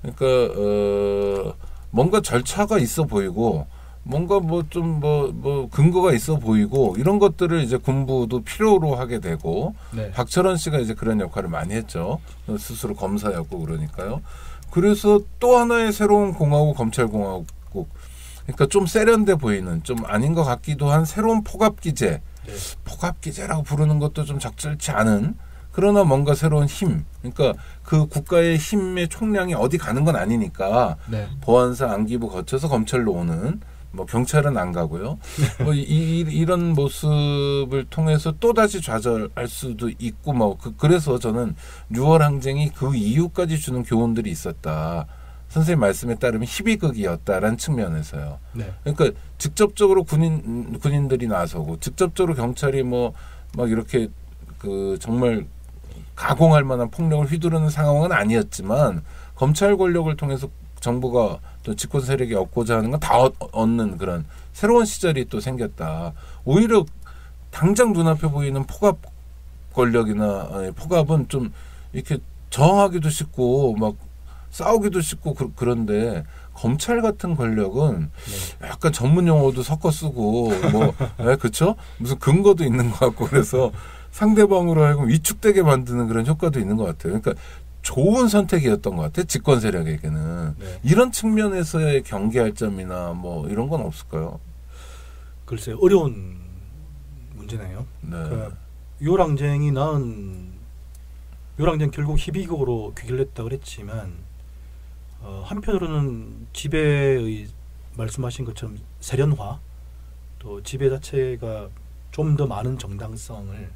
네. 그러니까 뭔가 절차가 있어 보이고 뭔가 뭐 근거가 있어 보이고 이런 것들을 이제 군부도 필요로 하게 되고 네. 박철원 씨가 이제 그런 역할을 많이 했죠. 스스로 검사였고 그러니까요. 그래서 또 하나의 새로운 공화국 검찰공화국 그러니까 좀 세련돼 보이는 좀 아닌 것 같기도 한 새로운 포갑기제 네. 포갑기제라고 부르는 것도 좀 적절치 않은 그러나 뭔가 새로운 힘 그러니까 그 국가의 힘의 총량이 어디 가는 건 아니니까 네. 보안사 안기부 거쳐서 검찰로 오는 뭐 경찰은 안 가고요. 뭐 이런 모습을 통해서 또 다시 좌절할 수도 있고 뭐 그래서 저는 6월 항쟁이 그 이후까지 주는 교훈들이 있었다. 선생님 말씀에 따르면 희비극이었다라는 측면에서요. 네. 그러니까 직접적으로 군인들이 나서고 직접적으로 경찰이 뭐 막 이렇게 그 정말 가공할 만한 폭력을 휘두르는 상황은 아니었지만 검찰 권력을 통해서 정부가 또 집권 세력이 얻고자 하는 건 다 얻는 그런 새로운 시절이 또 생겼다. 오히려 당장 눈앞에 보이는 포갑 권력이나 포갑은 좀 이렇게 저항하기도 쉽고 막 싸우기도 쉽고 그런데 검찰 같은 권력은 네. 약간 전문 용어도 섞어 쓰고 뭐 그렇죠? 무슨 근거도 있는 것 같고 그래서 상대방으로 하여금 위축되게 만드는 그런 효과도 있는 것 같아요. 그러니까 좋은 선택이었던 것 같아요. 집권 세력에게는. 네. 이런 측면에서의 경계할 점이나 뭐 이런 건 없을까요? 글쎄요. 어려운 문제네요. 네. 그러니까 요랑쟁이 요랑쟁 결국 희비극으로 귀결했다 그랬지만 한편으로는 지배의 말씀하신 것처럼 세련화 또 지배 자체가 좀 더 많은 정당성을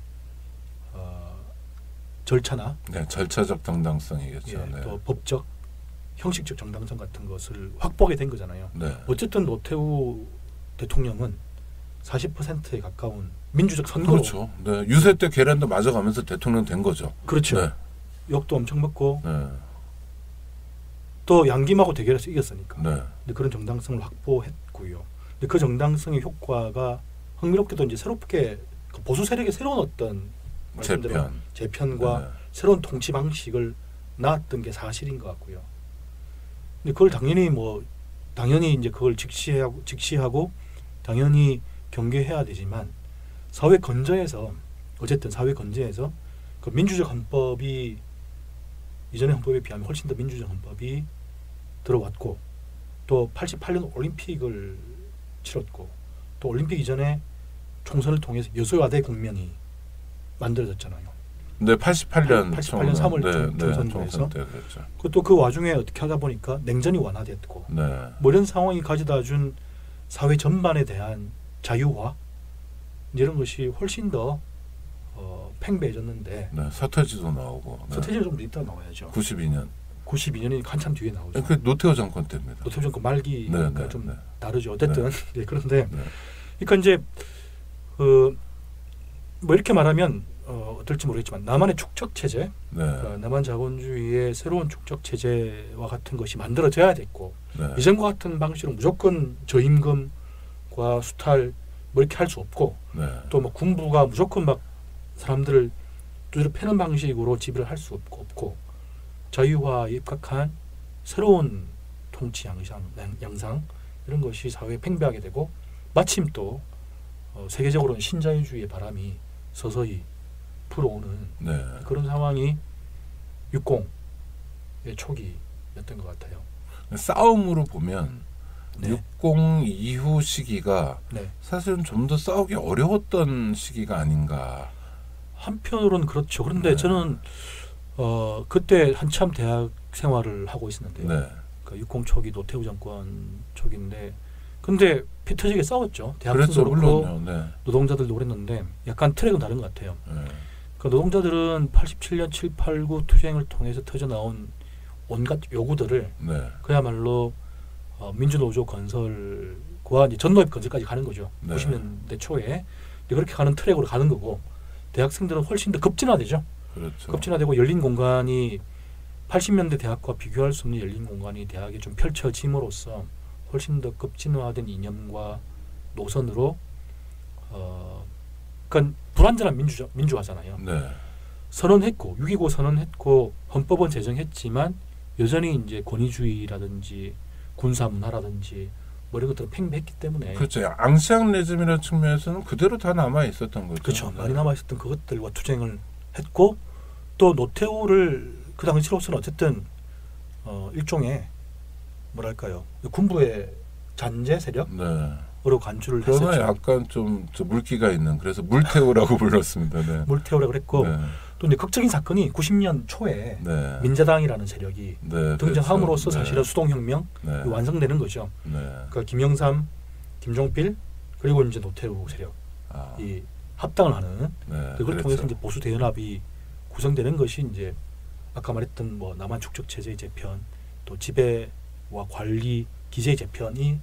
절차나 절차적 정당성이겠죠. 예, 또 법적, 형식적 정당성 같은 것을 확보하게 된 거잖아요. 네. 어쨌든 노태우 대통령은 40%에 가까운 민주적 선거로 그렇죠. 네. 유세 때 계란도 맞아가면서 대통령 된 거죠. 그렇죠. 네. 욕도 엄청 먹고 또 양김하고 대결해서 이겼으니까. 네. 근데 그런 정당성을 확보했고요. 근데 그 정당성의 효과가 흥미롭게도 이제 새롭게 보수 세력의 새로운 어떤 재편과 네. 새로운 통치 방식을 낳았던 게 사실인 것 같고요. 근데 그걸 당연히 이제 그걸 직시하고 당연히 경계해야 되지만 사회 건재에서 그 민주적 헌법이 이전의 헌법에 비하면 훨씬 더 민주적 헌법이 들어왔고 또 88년 올림픽을 치렀고 또 올림픽 이전에 총선을 통해서 여소야대 국면이 만들어졌잖아요. 네, 88년 3월 총선에서 그렇죠. 그것도 그 와중에 어떻게 하다 보니까 냉전이 완화됐고 뭐 이런 상황이 가져다준 사회 전반에 대한 자유화 이런 것이 훨씬 더 팽배해졌는데 서태지도 나오고 서태지는 좀 이따 나와야죠. 92년이 한참 뒤에 나오죠. 그 노태우 정권 때입니다. 노태우 정권 말기가 좀 다르죠. 어쨌든 그런데 그러니까 이제 뭐 이렇게 말하면 어떨지 모르겠지만 남한의 축적 체제, 남한 자본주의의 새로운 축적 체제와 같은 것이 만들어져야 됐고 이전과 같은 방식으로 무조건 저임금과 수탈 뭐 이렇게 할 수 없고 또 뭐 군부가 무조건 막 사람들을 두드려 패는 방식으로 지배를 할 수 없고 자유화에 입각한 새로운 통치 양상 이런 것이 사회에 팽배하게 되고 마침 또 세계적으로는 신자유주의의 바람이 서서히 불어오는 그런 상황이 60의 초기였던 것 같아요. 싸움으로 보면 60 이후 시기가 사실은 좀 더 싸우기 어려웠던 시기가 아닌가. 한편으로는 그렇죠. 그런데 저는 그때 한참 대학 생활을 하고 있었는데요. 그러니까 60 초기 노태우 정권 초기인데 근데 피 터지게 싸웠죠. 대학생도 그렇고 노동자들도 그랬는데 약간 트랙은 다른 것 같아요. 그러니까 노동자들은 87년 7, 8, 9 투쟁을 통해서 터져나온 온갖 요구들을 그야말로 민주노조 건설과 이제 전노협 건설까지 가는 거죠. 90년대 초에 그렇게 가는 트랙으로 가는 거고 대학생들은 훨씬 더 급진화되죠. 그렇죠. 급진화되고 열린 공간이 80년대 대학과 비교할 수 없는 열린 공간이 대학에 좀 펼쳐짐으로써 훨씬 더 급진화된 이념과 노선으로 그러니까 불완전한 민주화잖아요. 선언했고 6.25 선언했고 헌법은 제정했지만 여전히 이제 권위주의라든지 군사 문화라든지 뭐 이런 것들을 팽배했기 때문에 그렇죠. 앙시앙리즘이라는 측면에서는 그대로 다 남아 있었던 거죠. 그렇죠. 많이 남아 있었던 그것들과 투쟁을 했고 또 노태우를 그 당시로서는 어쨌든 일종의 뭐랄까요 군부의 잔재 세력으로 간주를 했었죠. 그러나 약간 좀 물기가 있는 그래서 물태우라고 불렀습니다. 물태우라고 그랬고 또 이제 극적인 사건이 90년 초에 민자당이라는 세력이 등장함으로써 사실은 수동혁명 완성되는 거죠. 그러니까 김영삼, 김종필 그리고 이제 노태우 세력이 합당을 하는 그걸 통해서 이제 보수 대연합이 구성되는 것이 이제 아까 말했던 뭐 남한 축적 체제의 재편, 또 지배와 관리 기제의 재편이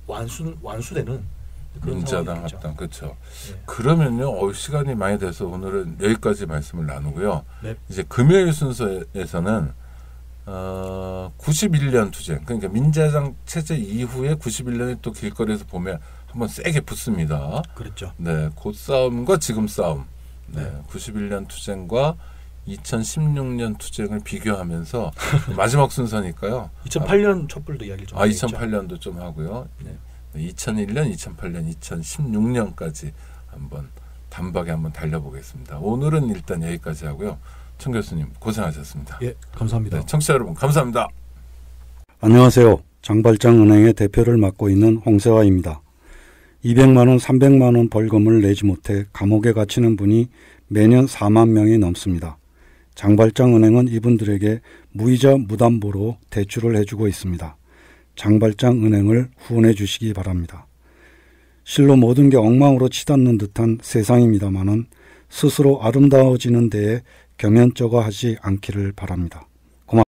완수되는 민자당 합당 그렇죠. 그러면요 시간이 많이 돼서 오늘은 여기까지 말씀을 나누고요. 이제 금요일 순서에서는 91년 투쟁 그러니까 민자당 체제 이후에 91년에 또 길거리에서 보면 한번 세게 붙습니다. 그렇죠. 그 싸움과 지금 싸움. 91년 투쟁과 2016년 투쟁을 비교하면서 마지막 순서니까요. 2008년 촛불도 이야기를 좀 2008년도 좀 하고요. 2001년, 2008년, 2016년까지 한번 단박에 한번 달려보겠습니다. 오늘은 일단 여기까지 하고요. 청 교수님 고생하셨습니다. 예, 감사합니다. 청취자 여러분 감사합니다. 안녕하세요. 장발장은행의 대표를 맡고 있는 홍세화입니다. 200만 원, 300만 원 벌금을 내지 못해 감옥에 갇히는 분이 매년 4만 명이 넘습니다. 장발장은행은 이분들에게 무이자 무담보로 대출을 해주고 있습니다. 장발장은행을 후원해 주시기 바랍니다. 실로 모든 게 엉망으로 치닫는 듯한 세상입니다마는 스스로 아름다워지는 데에 겸연쩍어 하지 않기를 바랍니다.